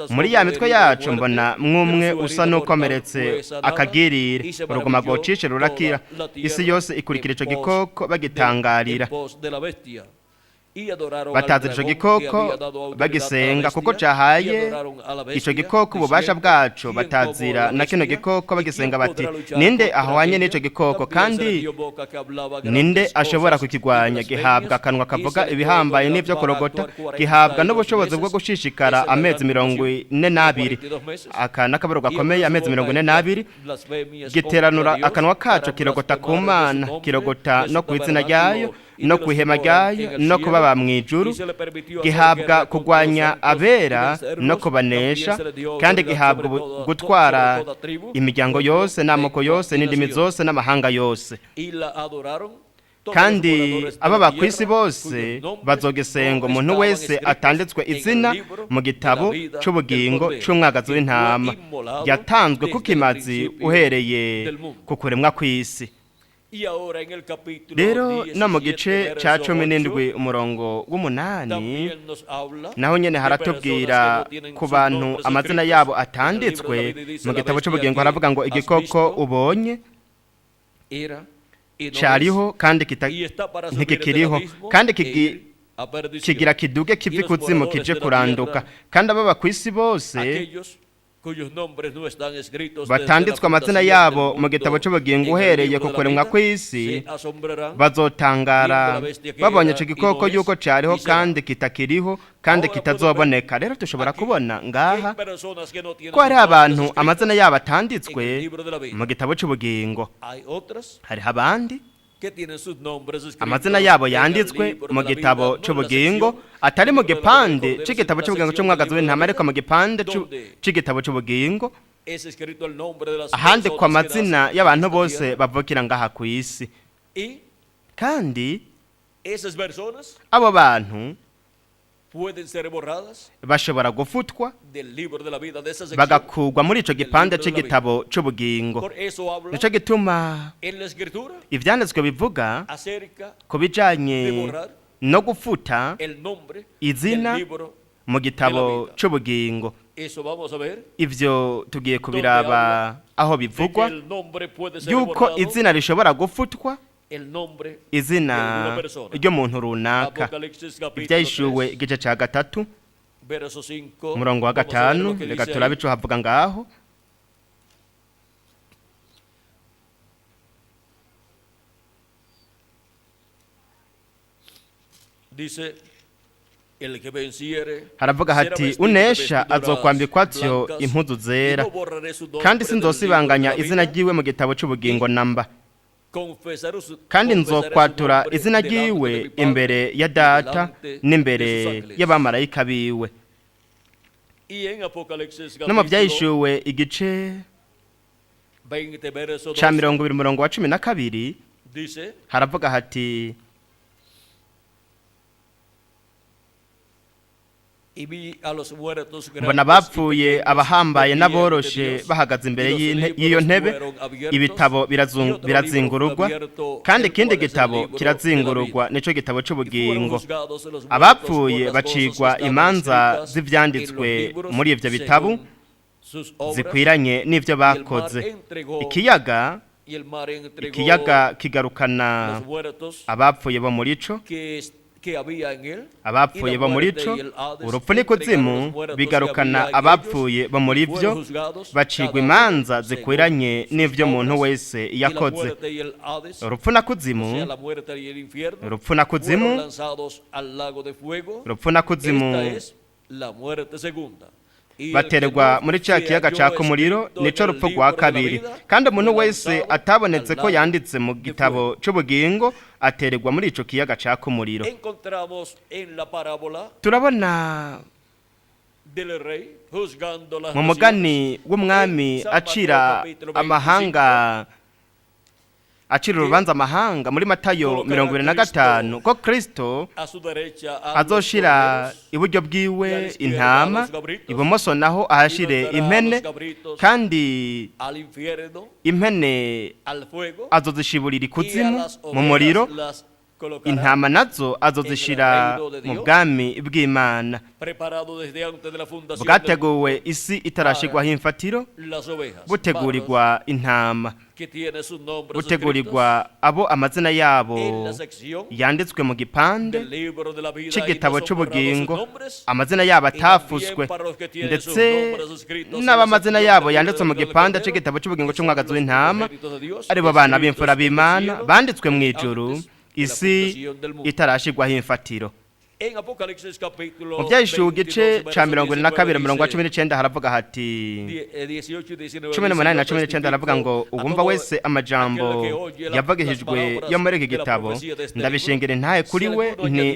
Muri ya mitwe yaco mbona mwumwe usa n'ukomeretse akagirire, uruguma rwocishe rurakira. Isi yose ikurikira ico gikoko bagitangarira, batazira ico gikoko bagisenga kuko cahaye ico gikoko ububasha bwaco. Batazira na kino gikoko bagisenga bati, ninde ahwanye n'ico gikoko kandi ninde ashobora kukigwanya? Gihabwa akanwa kavuga ibihambaye n'ivyo kurogota, gihabwa n'ubushobozi bwo gushishikara amezi 42, akana kabaro gakomeye amezi 42. Giteranura akanwa kaco kirogota ku Mana, kirogota no kw'izina ryayo no kwihema ryayo no kubaba mw'Ijuru. Gihabwa kugwanya abera no kubanesha, kandi gihabwa gutwara imiryango yose n'amoko yose n'indimi zose n'amahanga yose. Kandi ababa kw'isi bose bazogisenga umuntu wese atanditswe izina mu gitabo c'ubugingo c'umwagazi w'intama, yatanzwe ku kimazi uhereye ku kuremwa kw'isi. Rero no mu gice ca 17 umurongo w'8 naho nyene haratubwira ku bantu amazina yabo atanditswe mu gitabo c'ubugingo. Haravuga ngo igikoko ubonye cariho kandi ntikikiriho, kandi kigira kiduge kivi kuzimu kije kuranduka. Kandi ababa kw'isi bose batanditswe amazina yabo mu gitabo cy'ubugingo uhereye ku kuremwa kw'isi bazotangara babonye icyo gikoko yuko cyariho kandi kitakiriho kandi kitazoboneka. Rero dushobora kubona ngaha ko hari abantu amazina yabo atanditswe mu gitabo cy'ubugingo. Hariho abandi amazina yabo yanditswe mu gitabo cy'ubugingo atari mu gipande cy'igitabo cy'ubugingo cy'umwagazi w'intama ariko mu gipande cy'igitabo cy'ubugingo ahandikwa amazina y'abantu bose bavukira ngaha ku isi. Kandi abo bantu bashobora gufutwa bagakugwa muri icyo gipande cy'igitabo cy'ubugingo. Nicyo gituma ibyanditswe bivuga ku bijyanye no gufuta izina mu gitabo cy'ubugingo. Ibyo tugiye kubiraba aho bivugwa yuko izina rishobora gufutwa, izina ry'umuntu runaka. Ibyahishuwe igice cya 3 umurongo wa 5, reka turabe icyo havuga ngaho. Haravuga hati unesha azokwambikwa atyo impuzu zera kandi sinzosibanganya izina ryiwe mu gitabo cy'ubugingo namba, kandi nzokwatura izina ryiwe imbere ya data n'imbere y'abamarayika biwe. No mu byahishuwe igice cya 20 umurongo wa 12 haravuga hati mbona bapfuye abahambaye n'aboroshe bahagaze imbere y'iyo ntebe, ibitabo birazingururwa kandi ikindi gitabo kirazingururwa, nicyo gitabo cy'ubugingo. Abapfuye bacigwa imanza z'ibyanditswe muri ibyo bitabo zikwiranye n'ibyo bakoze. Ikiyaga kigarukana abapfuye bo muri cyo, abapfuye bo muri cyo. Urupfu n'ikuzimu bigarukana abapfuye bo muri byo, bacigwa imanza zikwiranye n'ibyo umuntu wese yakoze. Urupfu na kuzimu baterwa muri cya kiyaga caka umuriro, nico rupfu rwa kabiri. Kandi umuntu wese atabonetse ko yanditse mu gitabo cy'ubugingo aterwa muri ico kiyaga caka umuriro. Turabona mu mugani w'umwami acira urubanza amahanga muri Matayo 25 ko Kristo azoshira iburyo bwiwe intama, ibumoso naho ahashire impene, kandi impene azozishiburira ikuzimu mu muriro, intama nazo azozishira mu bwami bw'Imana. Bwateguwe isi itarashigwaho imfatiro, butegurirwa intama, butegurirwa abo amazina yabo yanditswe mu gipande cy'igitabo cy'ubugingo, amazina yabo atafuswe, ndetse n'abamazina yabo yanditswe mu gipande cy'igitabo cy'ubugingo cy'umwagazi w'intama, aribo bana b'imfura b'Imana banditswe mw'Ijuru isi itarashigwaho imfatiro. Mu byahishuwe igice cya 22 umurongo wa 19 haravuga hati 18 na 19 haravuga ngo uwumva wese amajambo yavugishijwe yo muri iki gitabo ndabishingire ntaye kuri we,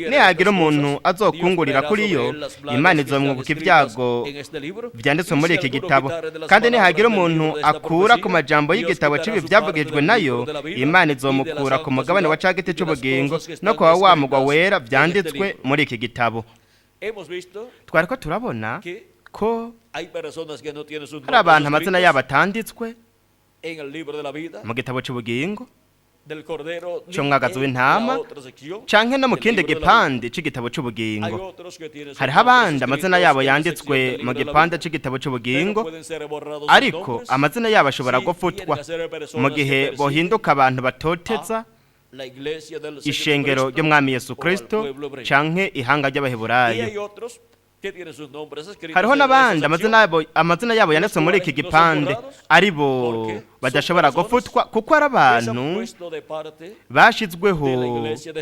nihagira umuntu azokungurira kuri yo, Imana izomwunguka ibyago byanditswe muri iki gitabo. Kandi nihagira umuntu akura ku majambo y'igitabo cy'ibi byavugishijwe nayo, Imana izomukura ku mugabane wa cagiti cy'ubugingo no kwa wa mugwa wera byanditswe muri iki gitabo. Twari ko turabona ko hari abantu amazina yabo atanditswe mu gitabo cy'ubugingo cy'umwagazi w'intama canke no mu kindi gipande c'igitabo cy'ubugingo. Hariho abandi amazina yabo yanditswe mu gipande c'igitabo cy'ubugingo, ariko amazina yabo ashobora gufutwa mu gihe bohinduka abantu batoteza ishengero ry'umwami Yesu Kristo canke ihanga ry'abaheburayo. hariho n'abandi amazina yabo yanditse muri iki gipande ari bo badashobora gufutwa kuko ari abantu bashizweho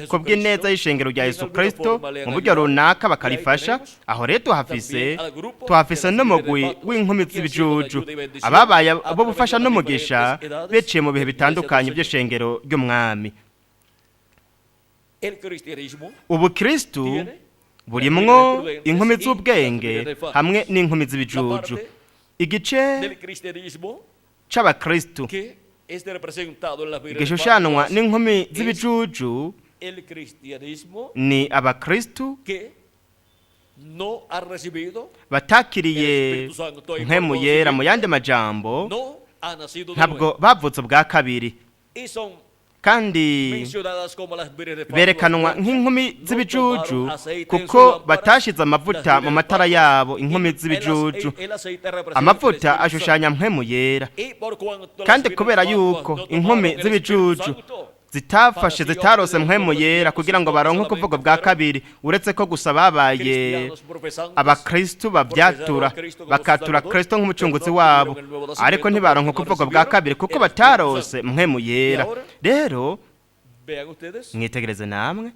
ku bw'ineza y'ishengero rya Yesu Kristo mu buryo runaka bakarifasha. Aho rero tuhafise n'umugwi w'inkumi z'ibijuju ababaye bo bufasha n'umugisha beciye mu bihe bitandukanye by'ishengero ry'umwami. Ubukristu burimwo inkumi z'ubwenge hamwe n'inkumi z'ibijuju. Igice c'abakristu gishushanwa n'inkumi z'ibijuju ni abakristu batakiriye mpwemu yera, mu yandi majambo ntabwo bavutse bwa kabiri, kandi berekanwa nk'inkumi z'ibijuju kuko batashize amavuta mu matara yabo. Inkumi z'ibijuju, amavuta ashushanya mpwemu yera, kandi kubera yuko inkumi z'ibijuju zitarose mpwemu yera kugira ngo baronke kuvuga bwa kabiri, uretse ko gusa babaye abakristu bakatura Kristo nk'umucunguzi wabo, ariko ntibaronke kuvuga bwa kabiri kuko batarose mpwemu yera. Rero mwitegereze namwe,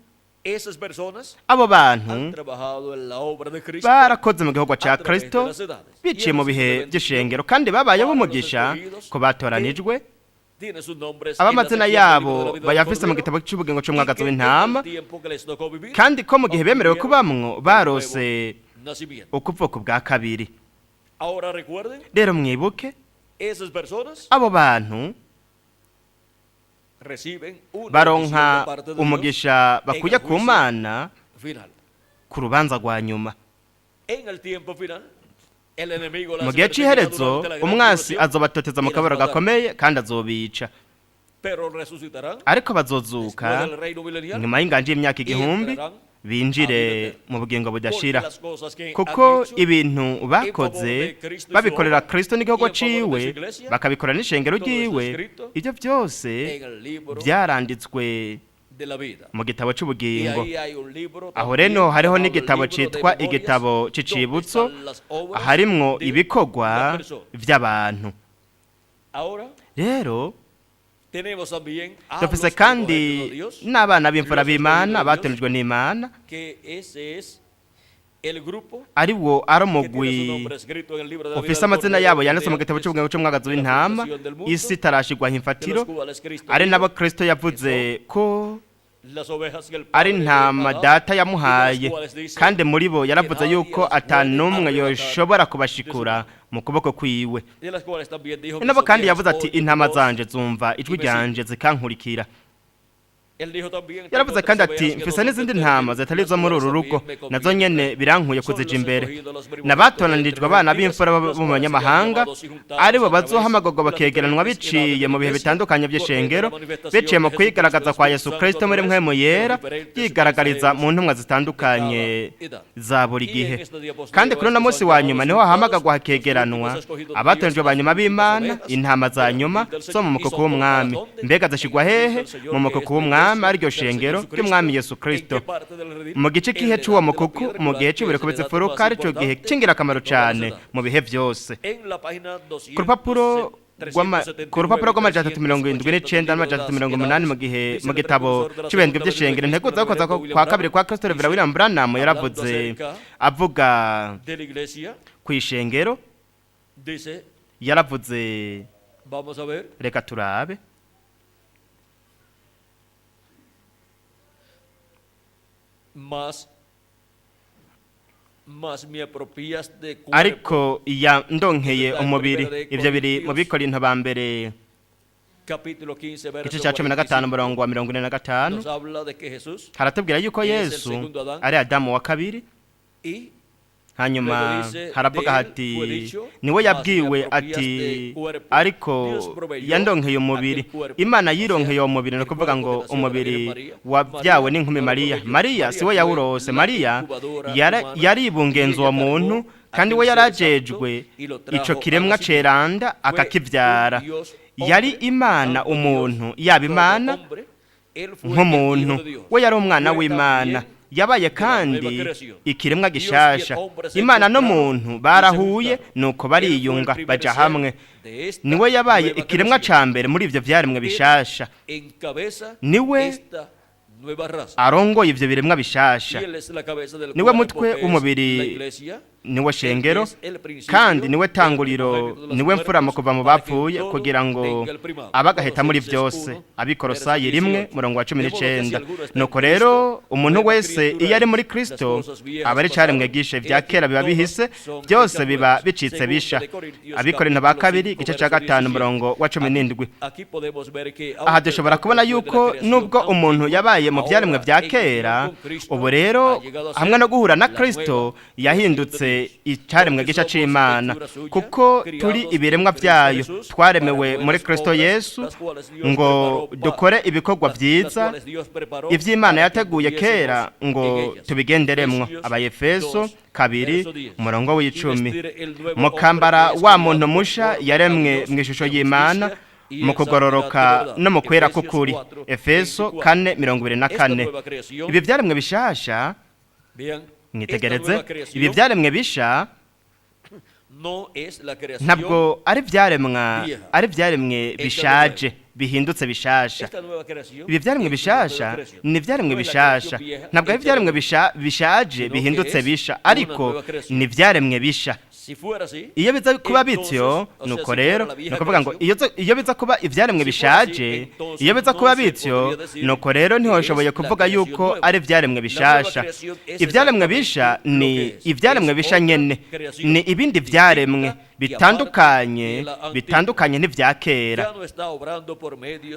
abo bantu barakoze mu gihugu cya Kristo biciye mu bihe by'ishengero, kandi babayeho umugisha ko batoranijwe. Abamazina yabo bayafise mu gitabo cy'ubugingo cy'umwagazi w'intama, kandi ko mu gihe bemerewe kubamwo barose ukuvuka bwa kabiri. Rero mwibuke, abo bantu baronka umugisha bakuye ku Mana ku rubanza rwa nyuma. Mu gihe cy'iherezo umwasi azobatoteza mu kabaro gakomeye kandi azobica, ariko bazozuka nyuma y'inganje y'imyaka 1000 binjire mu bugingo budashira, kuko ibintu bakoze babikorera Kristo n'igihugu ciwe, bakabikora n'ishengero ryiwe, ibyo byose byaranditswe mu gitabo cy'ubugingo. Aho rero hariho n'igitabo cyitwa igitabo c'icibutso, harimwo ibikorwa by'abantu. Rero dufise kandi n'abana b'imfura b'Imana batonejwe n'Imana, ari wo ari umugwi ufise amazina yabo yanditse mu gitabo cy'ubugingo cy'umwagazi w'intama, isi itarashigwaho imfatiro, ari nabo Kristo yavuze ko ari ntama data yamuhaye, kandi muri bo yaravuze yuko atanumwe yoshobora kubashikura mu kuboko kwiwe. Nabo kandi yavuze ati intama zanje zumva ijwi ryanje zikankurikira. Yaravuze kandi ati mfise n'izindi ntama zitari zo muri uru rugo, nazo nyene birankuye kuzija imbere. Nabatonanirijwe abana b'imfura bo mu banyamahanga, ari bo bazohamagorwa bakegeranwa biciye mu bihe bitandukanye by'ishengero, biciye mu kwigaragaza kwa Yesu Kristo muri mpwemu yera, yigaragariza mu ntumwa zitandukanye za buri gihe. Kandi kuri uno munsi wa nyuma niho hahamagagwa hakegeranwa abatonejwe abanyuma b'Imana, intama za nyuma zo mu mukoko w'umwami. Mbega zishigwa hehe? Mu mukoko w'umwami, ariryo shengero ry'umwami Yesu Kristo. Mu gice kihe c'uwo mukoko, mu gihe c'ibireko bizifuruka, arico gihe c'ingirakamaro cane mu bihe byose. Ku rupapuro rw'amajana 379 n'amajana 380 mu gitabo c'ibendwe by'ishengero, integuza gukoza kwa kabiri kwa Kristo, Rev. William Branham yaravuze avuga kw'ishengero, yaravuze, reka turabe, ariko iya ndonkeye umubiri. Ibyo biri mu Bikorinto ba mbere igice cya 15 umurongo wa 45, haratubwira yuko Yesu ari Adamu wa kabiri. Hanyuma haravuga hati niwe yabwiwe ati ariko yandonkeye umubiri. Imana yironkeye umubiri, no kuvuga ngo umubiri wabyawe n'inkumi Mariya. Mariya siwe yawurose, Mariya yaribungenza uwo muntu, kandi we yarajejwe ico kiremwa ceranda akakivyara. Yari Imana umuntu, yaba Imana nk'umuntu, we yari umwana w'Imana. yabaye kandi ikiremwa gishasha. Imana n'umuntu barahuye nuko bariyunga baja hamwe. Niwe yabaye ikiremwa ca mbere muri ivyo vyaremwe bishasha. Niwe arongoye ivyo biremwa bishasha. Niwe mutwe w'umubiri, niwe shengero, kandi niwe tanguriro, niwe mfuramo kuva mu bapfuye kugira ngo abagaheta muri vyose. Abikorosayi 1:19. Nuko rero umuntu wese iyo ari muri Kristo aba ari caremwe gishe, vya kera biba bihise, byose biba bicitse bisha. Abikorintho ba 2:5:17. Aha dushobora kubona yuko nubwo umuntu yabaye mu vyaremwe vya kera, ubu rero hamwe no guhura na Kristo yahindutse icaremwe gisha c'Imana, kuko turi ibiremwa vyayo, twaremewe muri Kristo Yesu ngo dukore ibikorwa vyiza ivy'Imana yateguye kera ngo tubigenderemwo. Abayefeso 2:10. Mukambara wa muntu musha yaremwe mw'ishusho y'Imana mu kugororoka no mu kwera k'ukuri. Efeso 4:24. Ibi vyaremwe bishasha, mwitegereze, ibi vyaremwe bisha ntabwo ari vyaremwe bishaje bihindutse bishasha. Ibi vyaremwe bishasha ni vyaremwe bishasha, ntabwo ari vyaremwe bishaje bihindutse bisha, ariko ni vyaremwe bisha. Iyo biza kuba bityo, nuko rero nukuvuga ngo iyo biza kuba ivyaremwe bishaje, iyo biza kuba bityo, nuko rero ntihoshoboye kuvuga yuko ari vyaremwe bishasha. Ivyaremwe bisha ni ivyaremwe bisha nyene, ni ibindi vyaremwe bitandukanye n'ivya kera.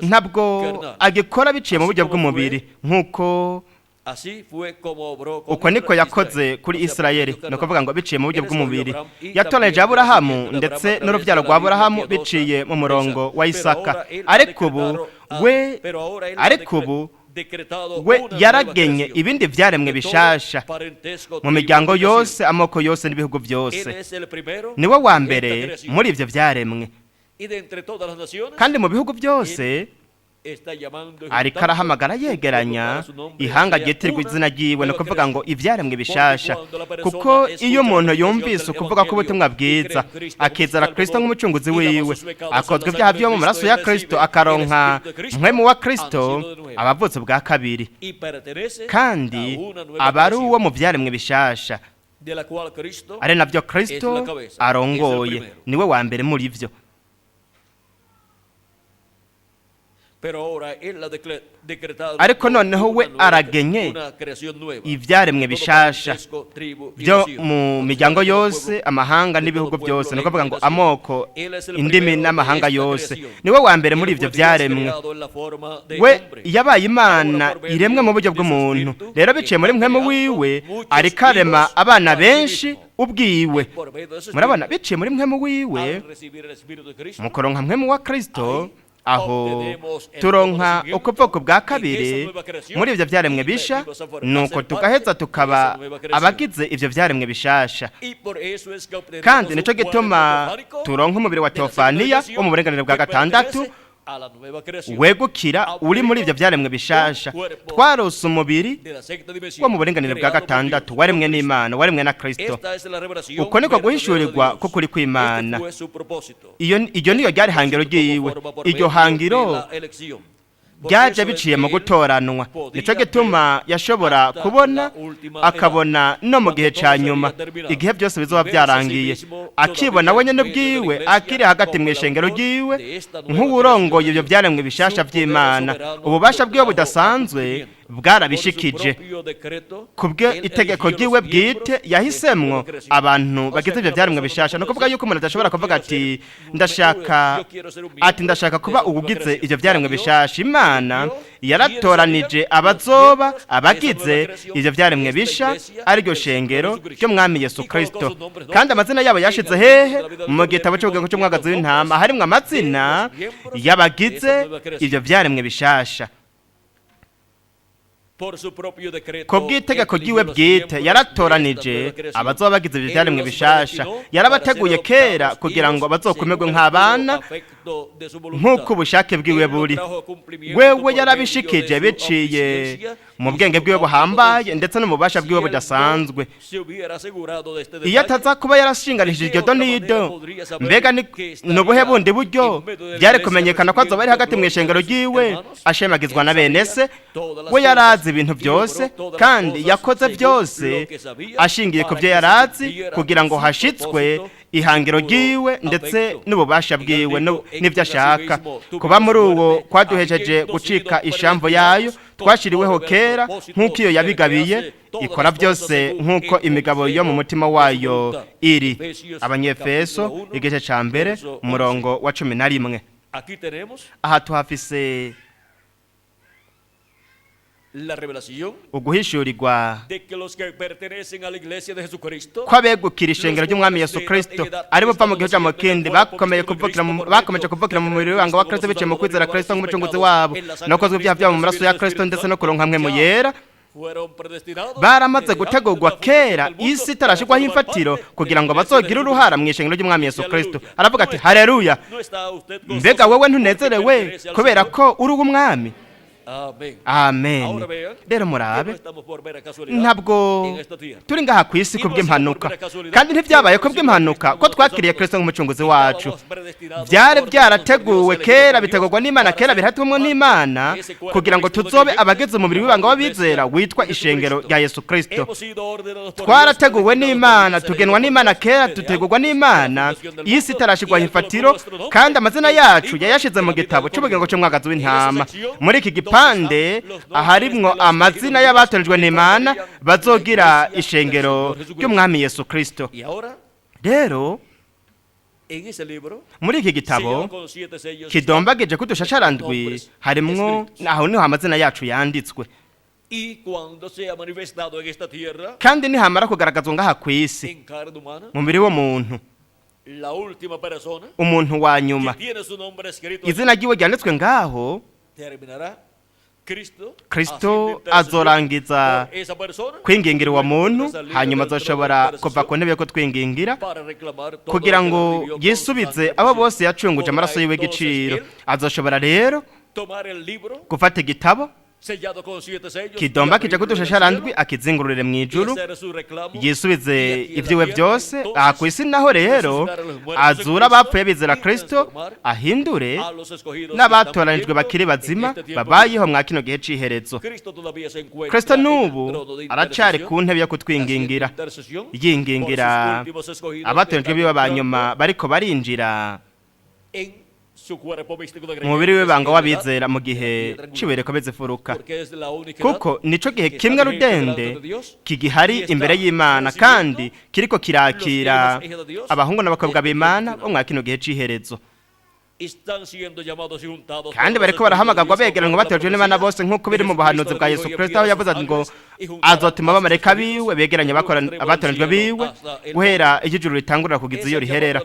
Ntabwo agikora biciye mu buryo bw'umubiri nk'uko uko niko yakoze kuri Isirayeli, no kuvuga ngo biciye mu buryo bw'umubiri. Yatoreje Aburahamu ndetse n'urubyaro rwa Aburahamu biciye mu murongo wa Isaka, ariko ubu we yaragenye ibindi vyaremwe bishasha mu miryango yose, amoko yose n'ibihugu byose. Niwe wa mbere muri ivyo vyaremwe, kandi mu bihugu byose ariko arahamagara yegeranya ihanga ryitirwa izina ryiwe, no kuvuga ngo ivyaremwe bishasha. Kuko iyo umuntu yumvise ukuvuga ko ubutumwa bwiza, akizera Kristo nk'umucunguzi wiwe, akozwe ibyaha vyo mu maraso ya Kristo, akaronka mpwemu wa Kristo, abavutse bwa kabiri, kandi aba ari uwo mu vyaremwe bishasha, ari navyo Kristo arongoye. Niwe wa mbere muri vyo. Ariko noneho we aragenye ivyaremwe bishasha byo mu miryango yose, amahanga n'ibihugu byose, no kuvuga ngo amoko, indimi n'amahanga yose. Niwe wa mbere muri ivyo vyaremwe. We yabaye Imana iremwe mu buryo bw'umuntu, rero biciye muri mpwemu wiwe ariko arema abana benshi ubwiwe. Murabona, biciye muri mpwemu wiwe mukoronka mpwemu wa Kristo, aho turonka ukuvoko bwa kabiri muri ivyo vyaremwe bisha, nuko tugaheza tukaba abagize ivyo vyaremwe bishasha. Kandi nico gituma turonka umubiri wa Teofaniya wo mu burenganire bwa 6 wegukira uri muri ivyo vyaremwe bishasha. Twarose umubiri wo mu burenganire bwa 6 waremwe n'Imana, waremwe na Kristo. Uko niko guhishurirwa ko kuri kw'Imana. Iyo niyo ryari hangiro ryiwe. Iryo hangiro ryaje biciye mu gutoranwa. Nico gituma yashobora kubona, akabona no mu gihe ca nyuma, igihe byose bizoba byarangiye, akibona we nyene bwiwe akiri hagati mw'ishengero ryiwe nk'uburongoye ivyo vyaremwe bishasha vy'Imana. Ububasha bwiwe budasanzwe bwarabishikije kubwe itegeko ryiwe bwite. Yahisemwo abantu bagize ivyo vyaremwe bishasha, no kuvuga yuko umuntu adashobora kuvuga ati ndashaka kuba ubugize ivyo vyaremwe bishasha. Imana yaratoranije abazoba abagize ivyo vyaremwe bisha, ariryo shengero ry'Umwami Yesu Kristo, kandi amazina yabo yashize hehe? Mu gitabo cy'ubugingo cy'umwagazi w'intama harimwo amazina y'abagize ivyo vyaremwe bishasha. ko bw'itegeko ry'iwe bwite yaratoranije abazoba bagize ibyaremwe bishasha, yarabateguye kera kugira ngo bazokumirwe nk'abana nk'uko ubushake bwiwe buri. Wewe yarabishikije biciye mu bwenge bwiwe buhambaye ndetse no mu bubasha bwiwe budasanzwe. Iyo ataza kuba yarashinganishije iryo do n'ido, mbega ni ubuhe bundi buryo byari kumenyekana ko azoba ari hagati mu ishengero ryiwe ashemagizwa na bene se? We yarazi ibintu byose kandi yakoze byose ashingiye ku byo yarazi kugira ngo hashitswe ihangiro ryiwe ndetse n'ububasha bwiwe n'ibyo ashaka. Kuba muri uwo kwaduhejeje gucika ishambo yayo twashiriweho kera nk'uko iyo yabigabiye ikora byose nk'uko imigabo yo mu mutima wayo iri. Abanyefeso igice ca mbere umurongo wa 11. Aha tuhafise la revelación uguhishurirwa de que los que pertenecen a la iglesia de Jesucristo kwabegukira ishengero ry'umwami Yesu Kristo ari bupfa mu gihe cy'amo kindi bakomeje kuvukira mu mubiri w'ibanga wa Kristo biciye mu kwizera Kristo nk'umucunguzi wabo no kozwe ibyaha byabo mu maraso ya Kristo ndetse no kuronka mwe mu yera. Baramaze gutegurwa kera isi itarashirwaho imfatiro kugira ngo bazogire uruhara mu ishengero ry'umwami Yesu Kristo. Aravuga ati haleluya, mbega wewe ntunezerewe kubera ko uri umwami? Amen. Rero murabe, ntabwo turi ngaha ku isi kubw'impanuka, kandi ntibyabaye kubw'impanuka ko twakiriye Kristo nk'umucunguzi wacu. Byari byarateguwe kera, bitegurwa n'Imana kera, biratumwe n'Imana kugira ngo tuzobe abageze umubiri w'ibanga w'abizera witwa ishengero rya Yesu Kristo. Twarateguwe n'Imana, tugenwa n'Imana kera, tutegurwa n'Imana isi itarashirwaho imfatiro, kandi amazina yacu yayashize mu gitabo cy'ubugingo cy'umwagazi w'intama. Muri iki gipande aharimwo amazina y'abatoranijwe n'Imana bazogira ishengero ry'umwami Yesu Kristo. Rero muri iki gitabo kidombageje kudushasharandwi harimwo aho niho amazina yacu yanditswe, kandi nihamara kugaragazwa ngaha ku isi mu mubiri w'umuntu, umuntu wa nyuma izina ryiwe ryanditswe ngaho, Kristo azorangiza kwingingira uwo muntu, hanyuma azoshobora kuva ku ntebe yo kutwingingira kugira ngo yisubize abo bose yacunguje amaraso yiwe y'igiciro. Azoshobora rero gufata igitabo kidomba kija kudushasharandwi akizingurure mw'Ijuru, yisubize ibyiwe byose aha ku isi. Naho rero azura abapfuye bizera Kristo, ahindure n'abatoranijwe bakiri bazima babayeho mwa kino gihe c'iherezo. Kristo n'ubu aracari ku ntebe yo kutwingingira, yingingira abatoranijwe biwe banyuma bariko barinjira umubiri w'ibanga w'abizera mu gihe cibereko bezifuruka, kuko nico gihe kimwe rudende kigihari imbere y'Imana kandi kiriko kirakira abahungu n'abakobwa b'Imana bo mwa kino gihe c'iherezo. Kandi bariko barahamagarwa begeranwa batojwe n'Imana bose nk'uko biri mu buhanuzi bwa Yesu Kristo, aho yavuze ngo azotuma abamarayika biwe begeranya abatoranijwe biwe guhera ijuru ritangurira kugeza iyo riherera.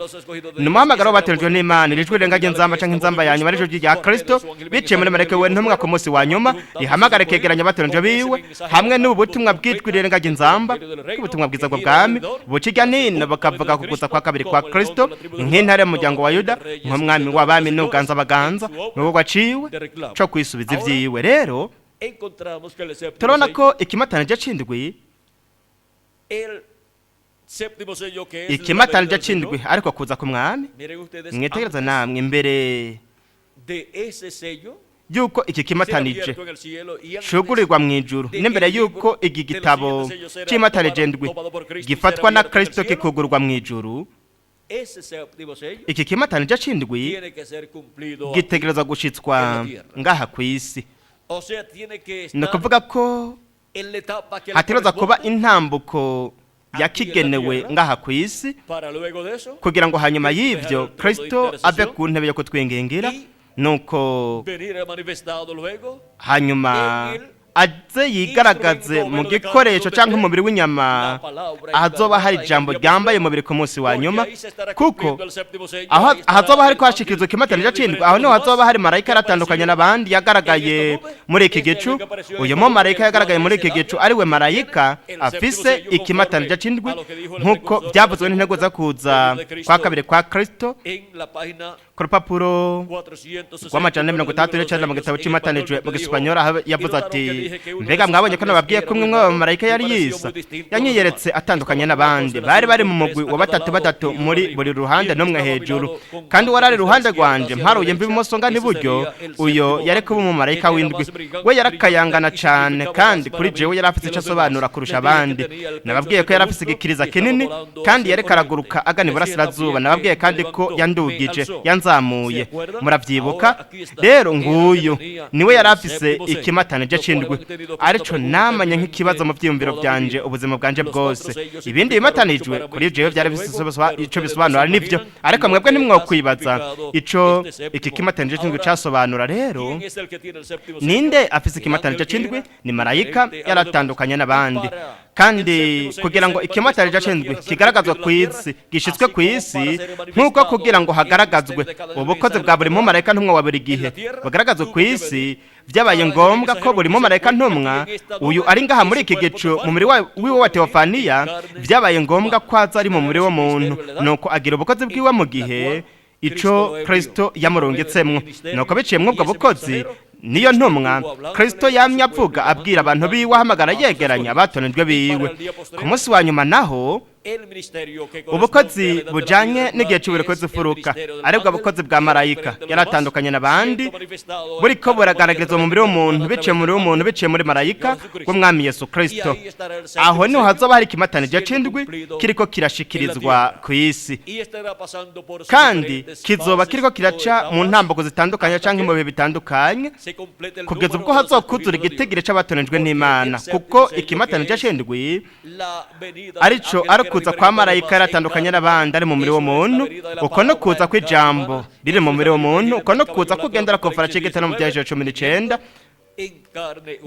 Ni umuhamagaro w'abatoranijwe n'Imana, iri jwi rirenga ry'inzamba canke inzamba ya nyuma, ari ijwi rya Kristo biciye muri marayika we ntumwa ku munsi wa nyuma, rihamagara kegeranya abatoranijwe biwe hamwe n'ubu butumwa bw'ijwi rirenga ry'inzamba, ubutumwa bwiza bw'ubwami bukijya nino bakavuga ku kuza kwa kabiri kwa Kristo nk'intare y'umuryango wa Yuda, nk'umwami w'abami n'uganza baganza n'ubwo gwaciwe co kwisubiza ivyiwe. Rero turabona ko ikimatanije c'indwi, ikimatanije c'indwi ariko kuza ku mwami, mwitegereza namwe imbere yuko iki kimatanije shugurirwa mw'Ijuru, n'imbere yuko iki gitabo c'imatanije ndwi gifatwa na Kristo kikugurwa mw'Ijuru, iki kimatanije c'indwi gitegereza gushitswa ngaha ku isi. Ni ukuvuga ko hategereza kuba intambuko yakigenewe ngaha ku isi kugira ngo hanyuma y'ivyo Kristo ave ku ntebe yo kutwingingira, nuko hanyuma aze yigaragaze mu gikoresho cyangwa umubiri w'inyama, ahazoba hari ijambo ryambaye umubiri ku munsi wa nyuma, kuko ahazoba hari kwashikirizwa ikimatanije c'indwi, aho niho hazoba hari marayika yaratandukanye n'abandi yagaragaye muri iki gicu. Uyu marayika yagaragaye muri iki gicu ari we marayika afise ikimatanije c'indwi, nk'uko byavuzwe n'intego zo kuza kwa kabiri kwa Kristo ku rupapuro rw'amajana 39 mu gitabo cy'imatanijwe mu gisipanyora, yavuze ati, mbega mwabonye ko nababwiye ko umwe mu marayika yari yisa, yanyiyeretse atandukanye n'abandi, bari mu mugwi wa batatu muri buri ruhande n'umwe hejuru, kandi warari ruhande rwanje mparuye mva ibumoso ngana iburyo, uyo yari kuba umumarayika w'indwi. We yarakayangana cyane, kandi kuri jewe yari afite icyo asobanura kurusha abandi. Nababwiye ko yari afite igikiriza kinini, kandi yari karaguruka agana iburasirazuba. Nababwiye kandi ko yandugije, yanzamuye. Muravyibuka? Rero nguyu niwe yari afise ikimatanije c'indwi, arico namanye nk'ikibazo mu vyiyumviro byanje ubuzima bwanje bwose. Ibindi bimatanijwe kuri jewe byari ico bisobanura nivyo, ariko mwebwe ntimwokwibaza ico iki kimatanije c'indwi casobanura. Rero ninde afise ikimatanije c'indwi? Ni marayika yaratandukanye n'abandi. Kandi kugira ngo ikimatanije c'indwi kigaragazwe ku isi, gishitswe ku isi, nk'uko kugira ngo hagaragazwe ubukozi bwa buri mumarayika ntumwa wa buri gihe bagaragazwe ku isi, byabaye ngombwa ko buri mumarayika ntumwa uyu ari ngaha muri iki gicu mu muri wiwe wa Teofaniya, byabaye ngombwa ko aza ari mu muri wo muntu, nuko agira ubukozi bwiwe mu gihe ico Kristo yamurungitsemwo. Nuko biciye mw'ubwo bukozi niyo ntumwa Kristo yamye avuga abwira abantu biwe, ahamagara yegeranya abatonejwe biwe. Ku munsi wa nyuma naho ubukozi bujanye n'igihe cy'uburekozi furuka, aribwo bukozi bwa marayika yaratandukanye n'abandi, buriko buragaragarizwa mu mubiri w'umuntu, biciye muri marayika w'umwami Yesu Kristo. Aho niho hazoba hari ikimatanije c'indwi kiriko kirashikirizwa ku isi, kandi kizoba kiriko kiraca mu ntambuko zitandukanye canke mu bihe bitandukanye, kugeza ubwo hazokuzura igitigiri c'abatonejwe n'Imana, kuko ikimatanije c'indwi arico kuza kwa marayika yaratandukanye n'abandi ari mu muri w'umuntu, uko no kuza kw'ijambo riri mu muri w'umuntu, uko no kuza kugendera ku farashi y'igitano mu byaje 19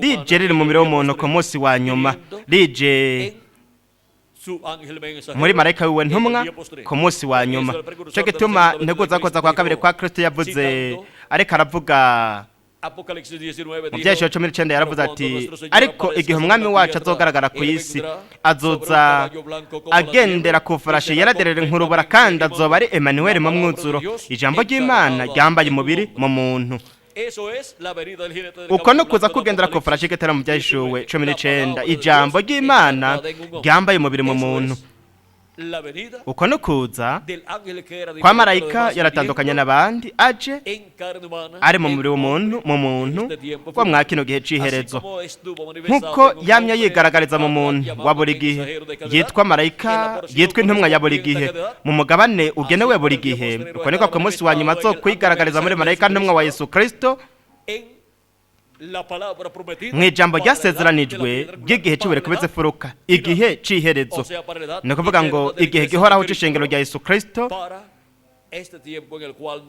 rije riri mu muri w'umuntu ku munsi wa nyuma, rije muri marayika wiwe ntumwa ku munsi wa nyuma. Cyo gituma intego zakoza kwa kabiri kwa Kristo yavuze, ariko aravuga mu byaje 19 yaravuze ati, ariko igihe umwami wacu azogaragara ku isi, azoza agendera ku farashi yaraderera nk'urubura, kandi azoba ari Emmanuel mu mwuzuro, ijambo ry'Imana ryambaye umubiri mu muntu. Uko no kuza kugendera ku farashi y'igitara mu byaje 19, ijambo ry'Imana ryambaye umubiri mu muntu. Uko no kuza kwa marayika yaratandukanye n'abandi, aje ari mu mubiri w'umuntu, mu muntu wa mwakino gihe c'iherezo, nk'uko yamye yigaragariza mu muntu wa buri gihe, yitwa marayika, yitwa intumwa ya buri gihe, mu mugabane ugenewe buri gihe. Uko niko ku munsi wa nyuma zo kwigaragariza muri marayika ntumwa wa Yesu Kristo mw'ijambo ryasezeranijwe ry'igihe cy'uburekozi furuka, igihe c'iherezo. Ni ukuvuga ngo igihe gihoraho c'ishengero rya Yesu Kristo,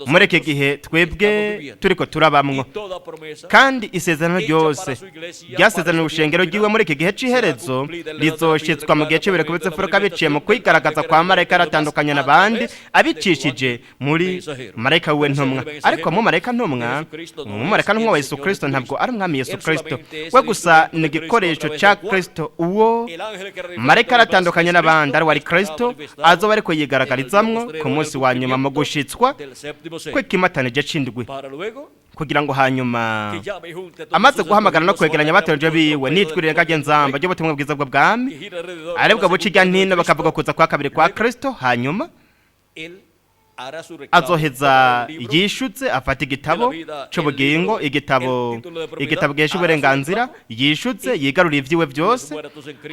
muri iki gihe twebwe turiko turabamwo, kandi isezerano ryose ryasezerano urushengero ryiwe muri iki gihe c'iherezo rizoshitswa mu gihe cy'uburekozi furuka, biciye mu kwigaragaza kwa marayika yaratandukanye n'abandi, abicishije muri marayika wiwe ntumwa. Ariko mu marayika ntumwa wa Yesu Kristo ntabwo ari umwami Yesu Kristo we gusa, ni igikoresho ca Kristo. Uwo marayika yaratandukanye n'abandi ari wari Kristo azoba ariko yigaragarizamwo ku munsi wa nyuma mu gushitswa kw'ikimatanije c'indwi, kugira ngo hanyuma amaze guhamagara no kwegeranya abatonejwe biwe n'ijwi rirenga nzamba ry'ubutumwa bwiza bw'abwami, aribwo buca irya ntino bakavuga kuza kwa kabiri kwa Kristo. Hanyuma azoheza yishutse, afata igitabo c'ubugingo, igitabo gihesha uburenganzira, yishutse yigaruriye ivyiwe byose,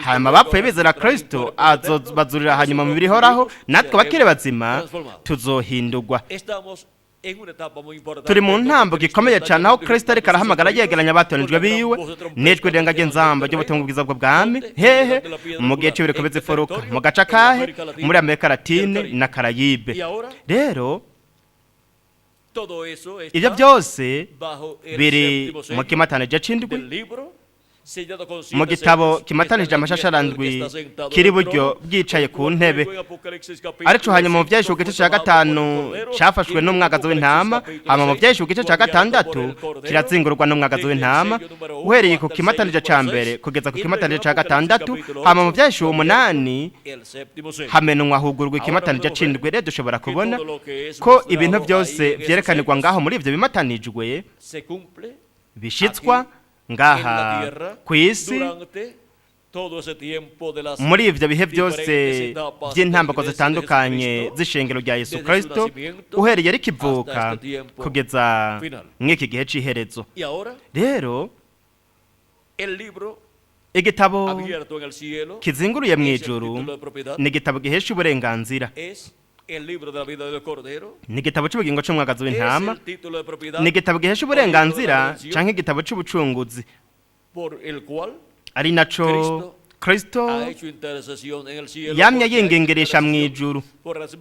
hanyuma bapfuye bizera Kristo azobazurira hanyuma mu biri horaho, natwe bakire bazima tuzohindurwa. Turi mu ntambo gikomeye cyane, aho Kristo ariko arahamagara yegeranya abatonejwe biwe n'ijwi rirenga nzamba ry'ubutumwa bwiza bw'abwami, hehe mu gihe cy'uburekozi furuka, mu gace kahe muri Amerika Latine na Karayibe. Rero ibyo byose biri mu kimatanije c'indwi mu gitabo kimatanije amashasharandwi kiri buryo bwicaye ku ntebe arico hanyuma mu vyahishwe igice ca gatanu cafashwe n'umwagazi w'intama hama mu vyahishwe igice ca gatandatu kirazingurwa n'umwagazi w'intama uhereye ku kimatanije ca mbere kugeza ku kimatanije ca gatandatu hama mu vyahishwe umunani hamenwa hugurwa ikimatanije c'indwi rero dushobora kubona ko ibintu byose vyerekanirwa ngaho muri ivyo bimatanijwe bishitswa ngaha kw'isi muri ivyo bihe byose by'intambako zitandukanye z'ishengero rya Yesu Kristo uhereye rikivuka kugeza mw'iki gihe c'iherezo. Rero igitabo kizinguruye mw'Ijuru ni igitabo gihesha uburenganzira, ni igitabo c'ubugingo c'umwagazi w'intama, ni igitabo gihesha uburenganzira canke igitabo c'ubucunguzi ari naco Kristo yamye yingengeresha mw'Ijuru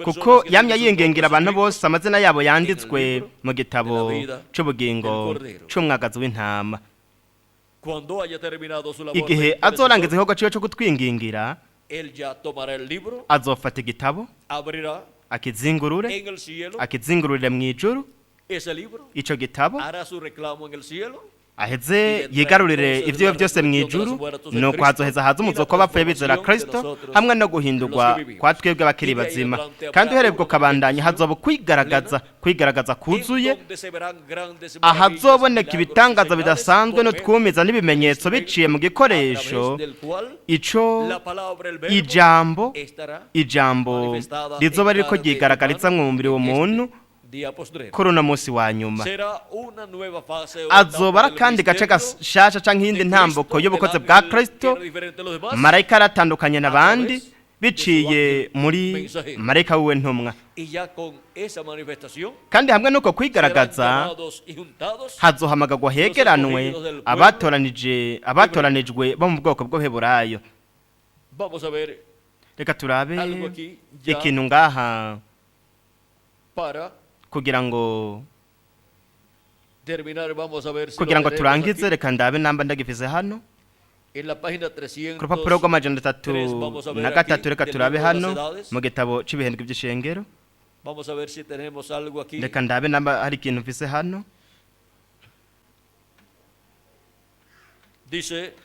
kuko yamye yingengera abantu bose amazina yabo yanditswe mu gitabo c'ubugingo c'umwagazi w'intama. Igihe azorangiza igikorwa ciwe co kutwingingira azofata igitabo akizingurure mw'Ijuru, ico gitabo aheze yigarurire ivyo byose mw'Ijuru, nuko hazoheza haza umuzuko bapfuye bizera Kristo hamwe no guhindurwa kwa twebwe bakiri bazima, kandi uherebwo kabandanya hazoba kwigaragaza kuzuye, ahazoboneka ibitangaza bidasanzwe no twumiza n'ibimenyetso biciye mu gikoresho ico ijambo rizoba ririko ryigaragariza mu mubiri w'umuntu kuri uno munsi wa nyuma. Azobara kandi gace gashasha canke iyindi ntambuko y'ubukozi bwa Kristo, marayika aratandukanye n'abandi biciye muri marayika wiwe ntumwa, kandi hamwe nuko kwigaragaza hazohamagagwa hegeranwe abatoranijwe bo mu bwoko bw'Abaheburayo. Reka turabe ikintu ngaha kugira ngo turangize. Reka ndabe namba ndagifise hano ku rupapuro rw'amajana 303. Reka turabe hano mu gitabo c'ibihembwe vy'ishengero. Reka ndabe namba hari ikintu mfise hano.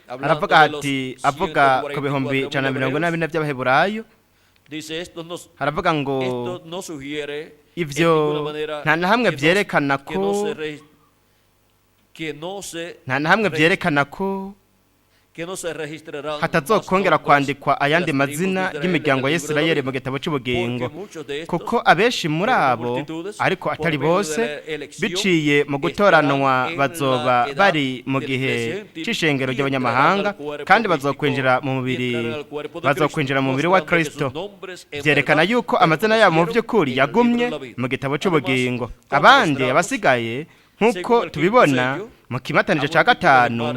Aravuga ati avuga ku bihumbi 140 by'Abaheburayo, haravuga ngo ivyo nta na hamwe vyerekana ko hatazokongera kwandikwa ayandi mazina y'imiryango ya Isirayeli mu gitabo c'ubugingo, kuko abenshi muri abo ariko atari bose biciye mu gutoranwa bazoba bari mu gihe c'ishengero ry'abanyamahanga, kandi bazokwinjira mu mubiri wa Kristo. Vyerekana yuko amazina yabo mu vy'ukuri yagumye mu gitabo c'ubugingo. Abandi abasigaye nk'uko tubibona mu kimatanije ca gatanu,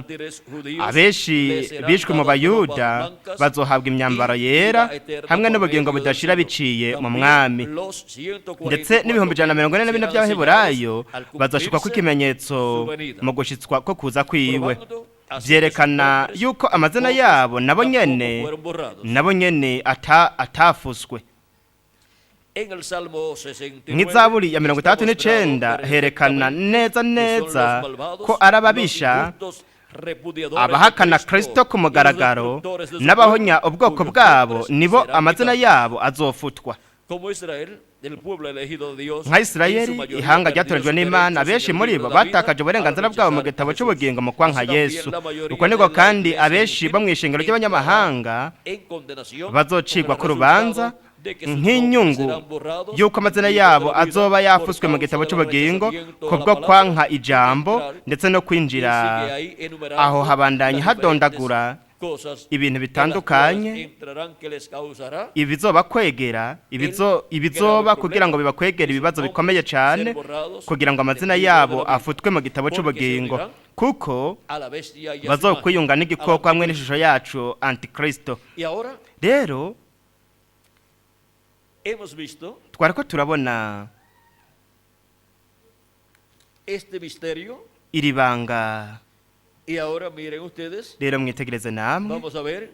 abenshi bishwe mu Bayuda bazohabwa imyambaro yera hamwe n'ubugingo budashira biciye mu mwami, ndetse n'ibihumbi 144 by'Abaheburayo bazoshikwa ko ikimenyetso mu gushitswa ko kuza kwiwe. Vyerekana yuko amazina yabo nabo nyene atafuswe. Nk'izaburi ya 69 herekana neza ko arababisha abahakana Kristo ku mugaragaro n'abahonya ubwoko bwabo nibo amazina yabo azofutwa. Nka Isirayeli, ihanga ryatorejwe n'Imana, abenshi muri bo batakaje uburenganzira bwabo mu gitabo c'ubugingo mu kwanka Yesu. Uko niko kandi abenshi bo mw'ishengero ry'abanyamahanga bazocigwa ku rubanza nk'inyungu yuko amazina yabo azoba yafuswe mu gitabo c'ubugingo kubwo kwanka ijambo ndetse no kwinjira aho habandanye hadondagura ibintu bitandukanye ibizoba kugira ngo bibakwegera ibibazo bikomeye cyane, kugira ngo amazina yabo afutwe mu gitabo c'ubugingo, kuko bazokwiyunga n'igikoko hamwe n'ishusho yacu Antikristo. Rero twariko turabona iri banga Y ahora miren ustedes, rero mwitegereze namwe vamos a ver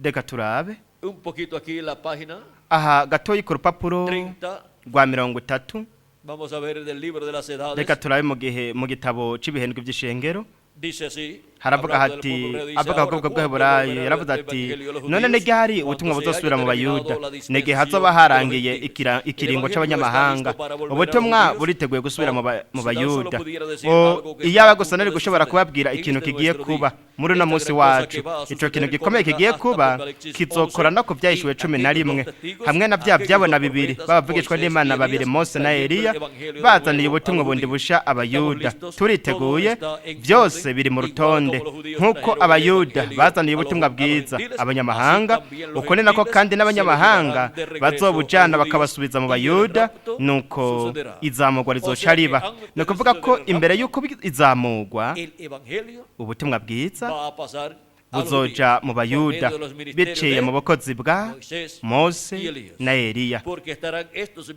reka turabe un poquito aquí la página aha gatoyi ku rupapuro 30. rwa 30 Vamos a ver del libro de las edades. reka turabe mu gitabo cy'ibihendwe by'ishengero Dice así, haravuga hati avuga ko bw'Heburayo yaravuze ati none nigihari ubutumwa buzosubira mu bayuda nige hazoba harangiye ikiringo c'abanyamahanga ubutumwa buriteguye gusubira mu bayuda iyaba gusa nari gushobora kubabwira ikintu kigiye kuba muri uno munsi wacu ico kintu gikomeye kigiye kuba kizokora no ku vyahishwe 11 hamwe na byabona bibiri babavugishwa n'Imana babiri Mose na Eliya bazaniye ubutumwa bundi busha abayuda turiteguye byose biri mu rutonde nkuko abayuda bazaniye ubutumwa bwiza abanyamahanga uko ni nako kandi n'abanyamahanga bazobujana bakabasubiza mu bayuda nuko izamugwa rizoca riba no kuvuga ko imbere yuko izamugwa ubutumwa bwiza buzoja mu bayuda biciye mu bukozi bwa Mose na Eliya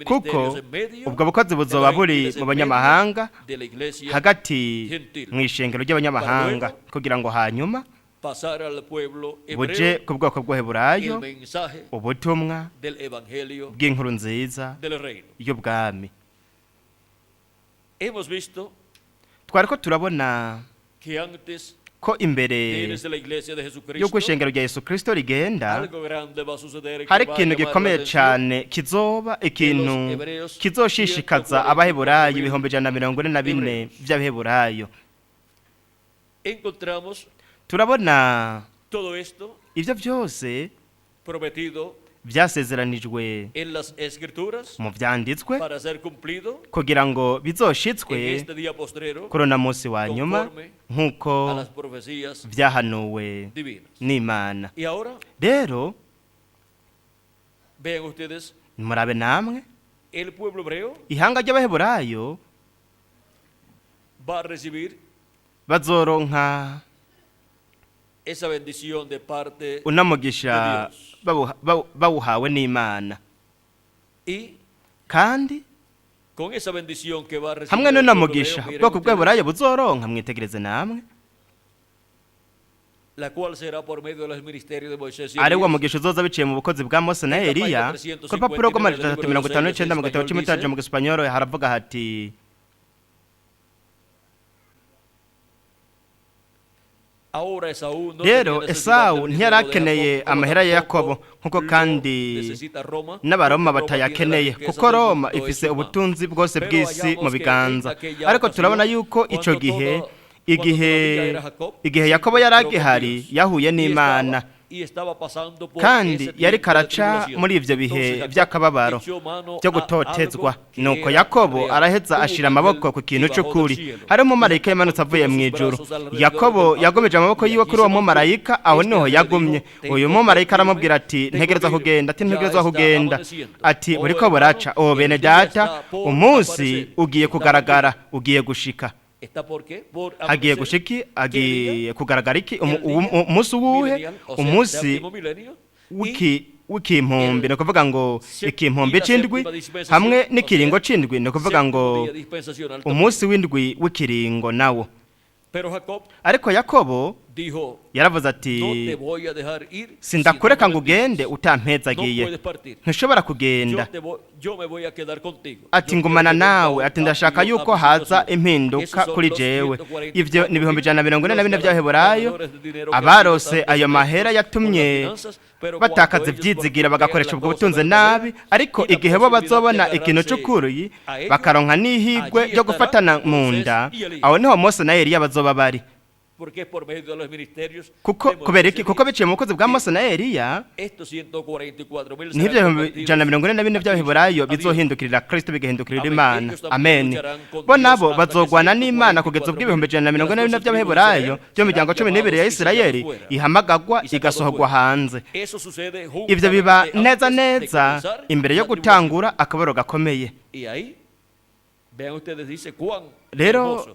kuko ubwo bukozi buzoba buri mu banyamahanga hagati mu ishengero ry'abanyamahanga kugira ngo hanyuma buje ku bwoko bw'Heburayo ubutumwa bw'inkuru nziza y'ubwami. Twariko turabona ko imbere y'uko ishengero rya Yesu Kristo rigenda hari ikintu gikomeye cyane kizoba ikintu kizoshishikaza abaheburayo 144 by'abaheburayo. Turabona ibyo byose byasezeranijwe mu byanditswe kugira ngo bizoshitswe kuri uno munsi wa nyuma nk'uko byahanuwe n'Imana. Rero murabe namwe ihanga ry'abaheburayo bazoronka esa bendición de parte unamugisha bawuhawe n'Imana kandi con esa bendición que va a recibir hamwe n'unamugisha bwoko bw'Heburayo buzoronka mwitegereze namwe la cual será por medio de los ministerios de Moisés ari wa mugisha uzoza biciye mu bukozi bwa Mose na Eliya ku rupapuro rw'359 mu gitabo cy'imitaje mu Gisipanyolo haravuga hati rero Esawu ntiyarakeneye amahera ya Yakobo nkuko kandi n'abaroma batayakeneye kuko Roma ifise ubutunzi bwose bw'isi mu biganza ariko turabona yuko ico igihe Yakobo yaragihari yahuye n'Imana kandi yari karaca muri ivyo bihe by'akababaro byo gutotezwa nuko Yakobo araheza ashira amaboko ku kintu cy'ukuri hari umumarayika yamanutse avuye mw'Ijuru Yakobo yagomeje amaboko yiwe kuri uwo mumarayika aho niho yagumye uyu mumarayika aramubwira ati ntegereza kugenda ati buriko buraca bene data umunsi ugiye kugaragara ugiye gushika hagiye gushiki agiye kugaragara iki umunsi wuhe umunsi w'ikimpumbi no kuvuga ngo ikimpumbi c'indwi hamwe n'ikiringo c'indwi no kuvuga ngo umunsi w'indwi w'ikiringo nawo ariko Yakobo yaravuze ati sindakureka ngo ugende utampezagiye ntushobora kugenda ati ngumana nawe ati ndashaka yuko haza impinduka kuri jewe ivyo ni 144 by'Abaheburayo abarose ayo mahera yatumye batakaza ibyizigira bagakoresha ubwo butunze nabi ariko igihe bo bazobona ikintu cy'ukuri bakaronka n'ihigwe ryo gufatana mu nda aho niho Mose na Eliya bazoba bari kuko biciye mu bukozi bwa Mose na Eliya n'ibyo 144 by'Abaheburayo bizohindukirira Kristo bigahindukirira Imana amen bo nabo bazogwana n'Imana kugeza ubwo 144 by'Abaheburayo byo miryango 12 ya Isirayeli ihamagagwa igasohogwa hanze ibyo biba neza imbere yo gutangura akabaro gakomeye. Rero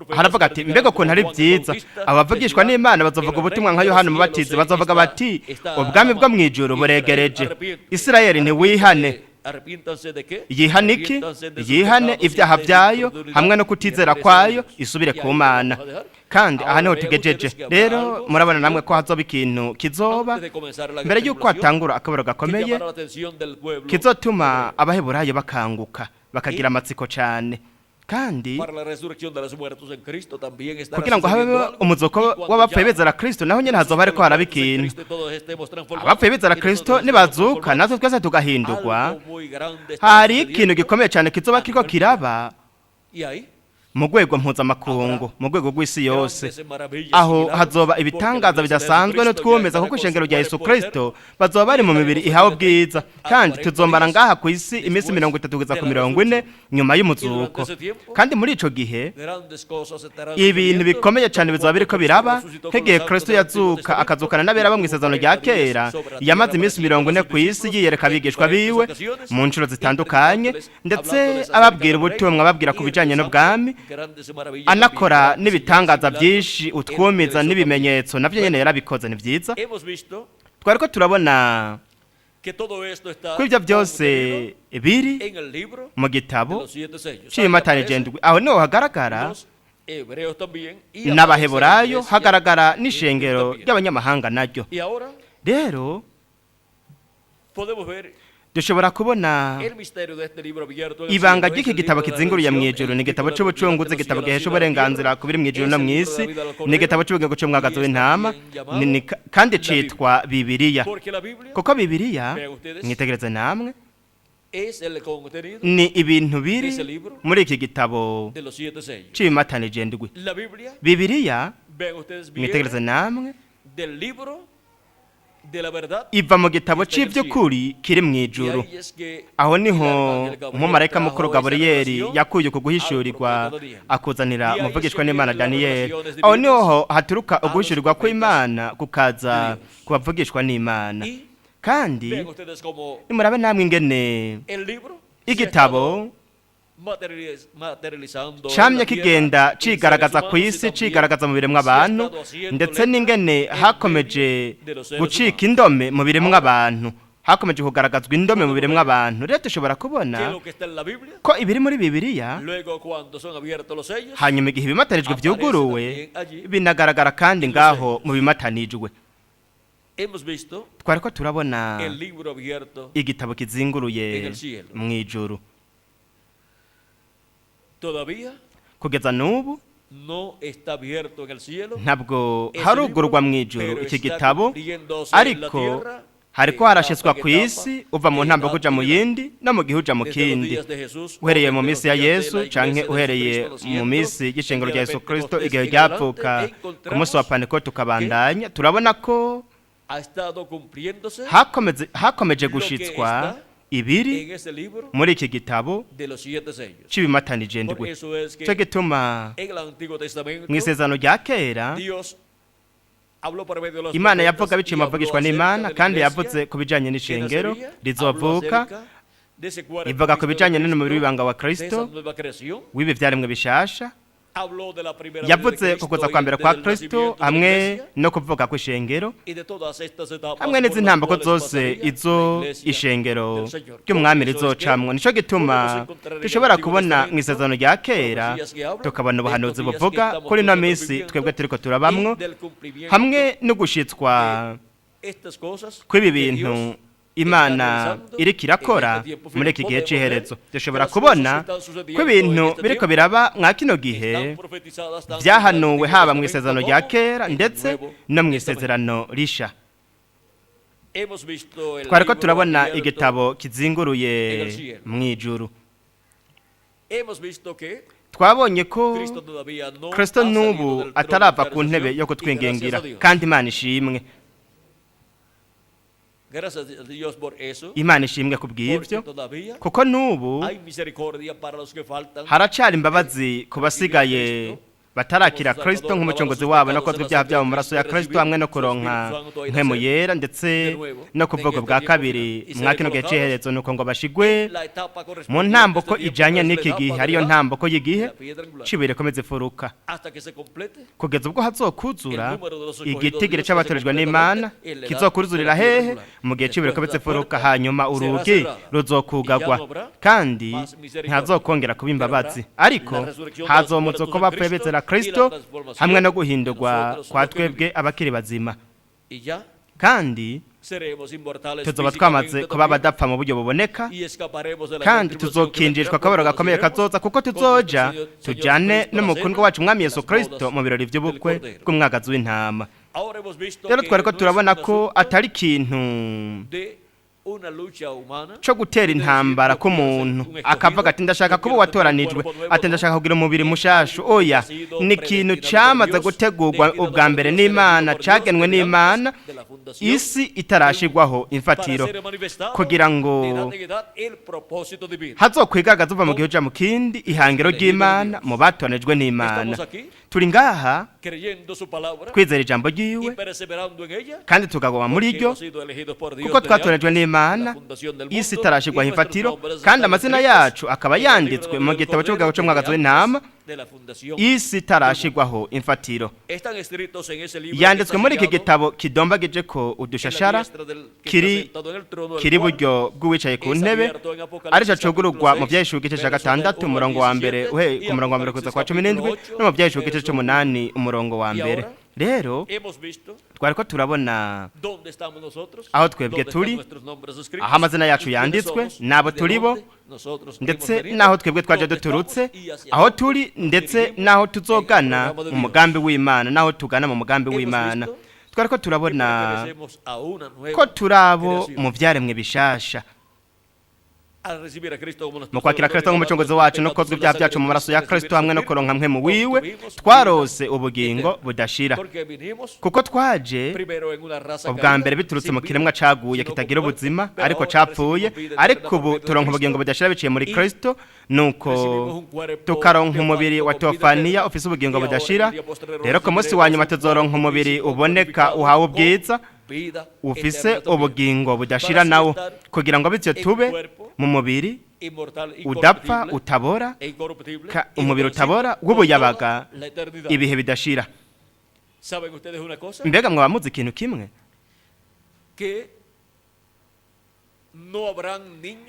haravuga ati mbega ko ntari byiza abavugishwa n'Imana bazovuga ubutumwa nka Yohana Umubatizi bazovuga bati ubwami bwo mw'Ijuru buregereje Isirayeli ntiwihane Arrepiéntanse de qué? yihane iki Arrepiéntanse de sus yihane pecados ibyaha y byayo de hamwe no kutizera y kwayo Dios. isubire Y ku ahí mana lo vamos a dejar. kandi aha Ahora niho vean tugejeje ustedes que habrá rero algo murabona namwe sucedió ko hazoba ikintu kizoba antes de comenzar la mbere y'uko tribulación, hatangura akabaro que gakomeye llamará la atención del pueblo kizotuma abaheburayo bakanguka bakagira amatsiko cyane kandi para la resurrección de los muertos en Cristo también estará kugira ngo sucediendo habe algo. umuzuko Y cuando w'abapfuye ya bezera Kristo naho nyene hazoba hariko haraba ikintu Cristo y todos estemos transformados, abapfuye bezera y Kristo nosotros nibazuka estemos natwe twese tugahindurwa algo muy grande estará hari sucediendo. ikintu gikomeye cyane kizoba kiriko kiraba Y ahí mu rwego mpuzamakungu mu rwego rw'isi yose grandes maravillas y aho milagros, hazoba porque ibitangaza la iglesia de bidasanzwe Jesucristo n'utwumeza ya kuko estará ishengero con rya su Yesu cuerpo Kristo entero. bazoba bari mu mibiri ihawe ubwiza kandi tuzombara ngaha ku isi iminsi 30 kugeza ku 40 nyuma y'umuzuko kandi muri ico gihe Grandes cosas estarán ibintu sucediendo, bikomeye cyane bizaba biriko porque biraba Cristo resucitó con nk'igihe los Kristo santos del Antiguo yazuka Testamento, akazukana n'abera bo mu isezerano rya kera yamaze iminsi 40 ku isi yiyereka abigishwa biwe mu nshuro zitandukanye ndetse ababwira ubutumwa ababwira ku bijanye n'ubwami grandes maravillas anakora también, n'ibitangaza milagros, byinshi utwumiza n'ibimenyetso navyo nyene yarabikoze ni vyiza hemos visto twariko turabona que todo esto está ko ivyo byose contenido biri en el libro mu de gitabo los 7 sellos. c'imatana Ahí aparece igendwi aho niho hagaragara los hebreos también y aparece n'abaheburayo la iglesia hagaragara de n'ishengero también. ry'abanyamahanga naryo Y ahora rero podemos ver dushobora kubona el misterio de este libro abierto en el ibanga cielo, es ry'iki el gitabo libro de la kizinguruye redención, mw'ijuru el ni igitabo libro de la c'ubucunguzi vida de igitabo los gihesha cielos y la uburenganzira tierra, ku biri mw'ijuru es no el libro mw'isi de la vida del ni igitabo Cordero, c'ubugingo c'umwagazi y es w'intama también llamado kandi la citwa bibiliya porque la Biblia kuko bibiliya Vean ustedes. mwitegereze namwe es el contenido ni ibintu biri Ese libro muri iki gitabo de los 7 sellos. c'imatana igendwi La Biblia, bibiliya vean ustedes bien, mwitegereze namwe del libro de la verdad. iva mu gitabo cy'iby'ukuri kiri mu ijuru Y ahí es que aho el niho arcángel Gabriel umumarayika mukuru trajo gaburiyeli esa revelación yakuye uku al guhishurirwa profeta Daniel. akuzanira Y ahí umuvugishwa es que n'imana vienen las daniyeli revelaciones aho divinas niho haturuka a los uguhishurirwa profetas kw'imana kukaza de Dios. ku bavugishwa n'imana Y kandi vean ustedes como nimurabe namwe ingene el libro se ha igitabo materializando camye en la kigenda tierra, cigaragaza en ku seres isi humanos y cigaragaza mu biremwa también abantu se ha estado haciendo ndetse lenta n'ingene en hakomeje medio de los seres gucika humanos. indome mu biremwa abantu hakomeje kugaragazwa indome mu biremwa abantu rero dushobora Que kubona lo que está en la Biblia, ko ibiri muri bibiliya luego cuando son abiertos los sellos, hanyuma igihe ibimatarijwe aparece byuguruwe también allí binagaragara kandi en los ngaho sellos. mu bimatanijwe hemos visto twari ko turabona el libro abierto. igitabo kizinguruye en el cielo. mu ijuru Todavía kugeza n'ubu no está abierto en el cielo. ntabwo Ese harugurwa mu libro, ijuru pero iki está gitabo cumpliéndose en la ariko tierra, hariko etapa harashizwa que ku etapa, isi uva mu ntambo kuja mu yindi no mu gihe uja mu desde los kindi días de Jesús, uhereye o mu desde minsi los ya días de yesu la canke iglesia de uhereye Jesucristo, mu minsi y'ishengero el rya día de yesu kristo Pentecostés igihe en ryavuka adelante, ku munsi wa pantekote ukabandanya turabona ko ha estado cumpliéndose hakomeje gushitswa ibiri en ese libro muri iki gitabo de los 7 sellos. c'ibimatanije Por ndwi eso es que cyo gituma en el Antiguo Testamento mu isezerano rya kera Dios habló por medio de los imana profetas yavuga y biciye mu habló bavugishwa acerca n'imana de la kandi iglesia yavuze ku bijanye que n'ishengero nacería, habló rizovuka acerca de ese cuerpo ivuga ku Cristo de bijanye n'umubiri Cristo, w'ibanga wa de kristo esa nueva creación. w'ibi vyaremwe bishasha Habló de la primera yavuze venida de ku Cristo kuza y kwa mbere del kwa nacimiento kristo de la hamwe iglesia, no kuvuka kw'ishengero y de todas estas etapas hamwe por n'izi las ntambako cuales zose pasaría izo la iglesia ishengero del Señor. ry'umwami Por eso es que rizocamwo nico gituma podemos encontrar en el dushobora Antiguo kubona Testamento mu isezerano rya kera profecías que hablan tukabona de ubuhanuzi estos días buvuga que estamos kuri ino nosotros minsi viviendo twebwe turiko turabamwo y del cumplimiento hamwe no gushitswa estas cosas kw'ibi que bintu Dios imana está realizando iriko irakora en este tiempo muri iki gihe final. c'iherezo Podemos ver dushobora las kubona cosas que están sucediendo ko ibintu en este biriko tiempo biraba mwa kino gihe están profetizadas tanto vyahanuwe en el haba mu Antiguo isezerano Testamento rya kera como en el ndetse Nuevo no mu Testamento. isezerano risha Hemos visto el twariko libro turabona abierto. igitabo kizinguruye en el cielo. mu ijuru Hemos visto que twabonye ko Cristo todavía no kristo ha salido n'ubu del trono atarava de ku ntebe yo intercesión, y kutwingingira gracias a Dios. kandi imana ishimwe Gracias a Dios por eso, imana ishimwe ku porque bw'ivyo todavía kuko n'ubu hay misericordia para los que faltan. haracari imbabazi ku basigaye batarakira Kristo nk'umucunguzi wabo no kozwa ibyaha byabo mu maraso ya Kristo hamwe no kuronka nk'emu yera ndetse no kuvuga bwa kabiri mwa kino gihe c'iherezo nuko ngo bashigwe mu ntambuko ijanye n'iki gihe ariyo ntambuko y'igihe cibire komeze furuka kugeza ubwo hazokuzura igitigire c'abatorejwe n'Imana kizokuzurira hehe mu gihe cibire komeze furuka hanyuma urugi ruzokugagwa kandi ntazokongera kuba imbabazi ariko hazomuzo ko bapfuye bezera Kristo hamwe no guhindurwa kwa twebwe abakiri bazima kandi tuzoba twamaze kuba badapfa mu buryo buboneka kandi tuzokinjishwa akaboro gakomeye kazoza kuko tuzoja tujane n'umukundwa wacu mwami Yesu Kristo mu birori by'ubukwe bw'umwagazi w'intama. Rero twariko turabona ko atari kintu cyo gutera intambara ko umuntu akavuga ati ndashaka kuba watoranijwe ati ndashaka kugira umubiri mushashu. Oya, ni ikintu cyamaze gutegurwa ubwa mbere n'Imana, cagenwe n'Imana isi itarashigwaho imfatiro kugira ngo hazokwigaragaza uva mu gihe uja mu kindi ihangiro ry'Imana mu batoranijwe n'Imana. Turi ngaha twizera ijambo ryiwe kandi tugagoma muri ryo kuko twatoranijwe n'Imana isi itarashigwaho imfatiro kandi amazina yacu akaba yanditswe mu gitabo cy'ubugabo cy'umwagazi w'intama isi itarashigwaho imfatiro. Yanditswe muri iki gitabo kidombagije ko udushashara kiri buryo bw'uwicaye ku ntebe arico cugurugwa mu byahishwe igice cya 6 umurongo wa mbere ku murongo wa mbere kuza kwa 17 no mu byahishwe igice cya 8 umurongo wa mbere. Rero twariko turabona aho twebwe turi, aho amazina yacu yanditswe nabo turibo ndetse naho twebwe twaje duturutse, aho turi ndetse naho tuzogana mu mugambi w'Imana, naho tugana mu mugambi w'Imana. Twariko turabona ko turabo mu byaremwe bishasha mu kwakira Kristo nk'umucunguzi wacu no kozwa ibyaha byacu mu maraso ya Kristo hamwe no kuronka mpwemu wiwe twarose ubugingo budashira kuko twaje ubwa mbere biturutse mu kiremwa caguye kitagira ubuzima ariko capfuye, ariko ubu turonka ubugingo budashira biciye muri Kristo, nuko tukaronka umubiri wa teofaniya ufise ubugingo budashira. Rero ku munsi wa nyuma tuzoronka umubiri uboneka uhawe ubwiza ufise ubugingo budashira nawo kugira ngo bityo tube mu mubiri udapfa utabora, umubiri utabora w'ubuyabaga ibihe bidashira. Mbega mwaba muzi ikintu kimwe,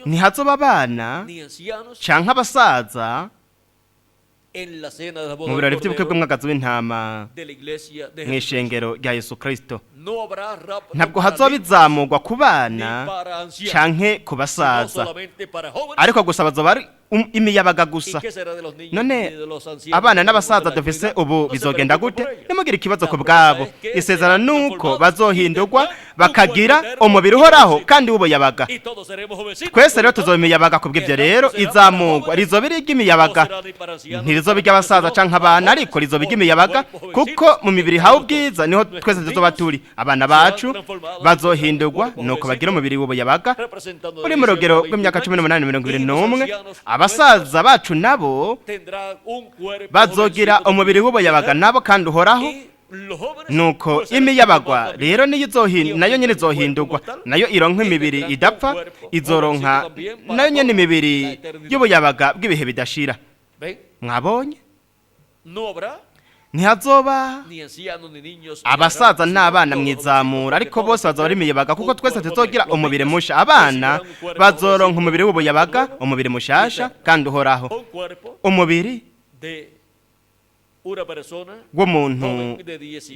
ntihazoba abana canke abasaza mu birori by'ubukwe bw'umwagazi w'intama mw'ishengero rya Yesu Kristo. Ntabwo hazoba bizamurwa ku bana canke ku basaza, ariko gusa bazoba ari imiyabaga gusa. None abana n'abasaza dufise ubu bizogenda gute? Nimugire ikibazo ku bwabo. Isezerano nuko bazohindurwa bakagira umubiri uhoraho kandi w'ubuyabaga. Twese rero tuzoba imiyabaga kubw'ivyo. Rero izamurwa rizoba iry'imiyabaga, ntirizoba iry'abasaza canke abana, ariko rizoba iry'imiyabaga kuko mu mibiri hawe ubwiza niho twese tuzoba turi. Abana bacu bazohindurwa nuko bagira umubiri w'ubuyabaga uri mu rugero rw'imyaka 18-21. Abasaza bacu nabo bazogira umubiri w'ubuyabaga nabo kandi uhoraho, nuko imiyabagwa rero nayo nyene izohindurwa, nayo ironka imibiri idapfa, izoronka nayo nyene imibiri y'ubuyabaga bw'ibihe bidashira. Mwabonye ntihazoba abasaza n'abana mwizamura, ariko bose bazoba ari imiyabaga kuko twese tuzogira umubiri musha. Abana bazoronka umubiri w'ubuyabaga, umubiri mushasha kandi uhoraho, umubiri w'umuntu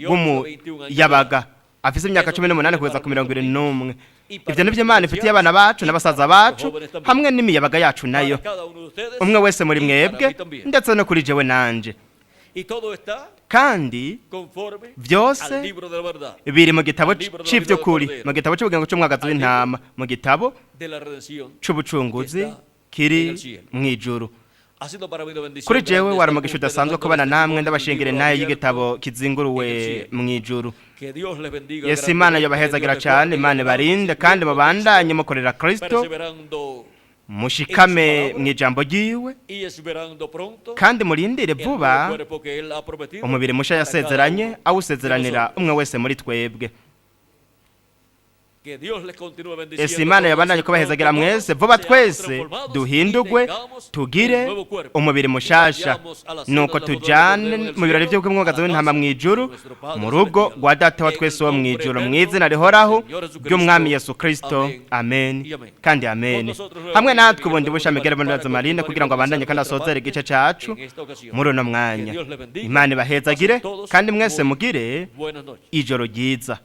w'umuyabaga afise imyaka 18 kugeza ku 21. Ivyo nivyo Imana ifitiye abana bacu n'abasaza bacu hamwe n'imiyabaga yacu nayo, umwe wese muri mwebwe ndetse no kuri jewe nanje. Kandi byose biri mu gitabo cy'ivy'ukuri, mu gitabo cy'ubugingo cy'umwagazi w'intama, mu gitabo cy'ubucunguzi kiri mw'Ijuru. Kuri jewe waramugisha udasanzwe kubana namwe, ndabashingire naye y'igitabo kizinguruwe mw'Ijuru. Yesu Imana yobahezagira cyane, Imana barinde kandi mubandanye mukorera Kristo mushikame mw'ijambo ryiwe y esperando pronto kandi murindire el vuba nuevo cuerpo que él ha prometido umubiri musha para cada yasezeranye uno awusezeranira de umwe wese muri twebwe. Que Dios les continúe ese bendiciendo Imana todos yabandanye y kubahezagira pronto mwese todos vuba seamos twese transformados duhindugwe y tengamos tugire el nuevo cuerpo. umubiri mushasha Vayamos a la cena nuko de la boda tujane del Cordero mu birori del cielo, by'ubw'umwuga a la w'intama casa mw'ijuru de nuestro Padre mu rugo celestial. rwa data wa En twese el wo nombre mw'ijuru eterno mw'izina rihoraho del Señor Jesucristo. ry'umwami Yesu Kristo. Amen. Amen Y amen. kandi amen. Con nosotros nuevamente, Hamwe natwe Miguel ubundi Pedro busha Miguel para Bondazo Marine continuar kugira ngo abandanye kandi nuestra asozere parte igice cacu en esta ocasión. muri uno Que mwanya. Dios le bendiga. Imana ibahezagire Pasen todos kandi mwese muy mugire buenas noches. ijoro ryiza.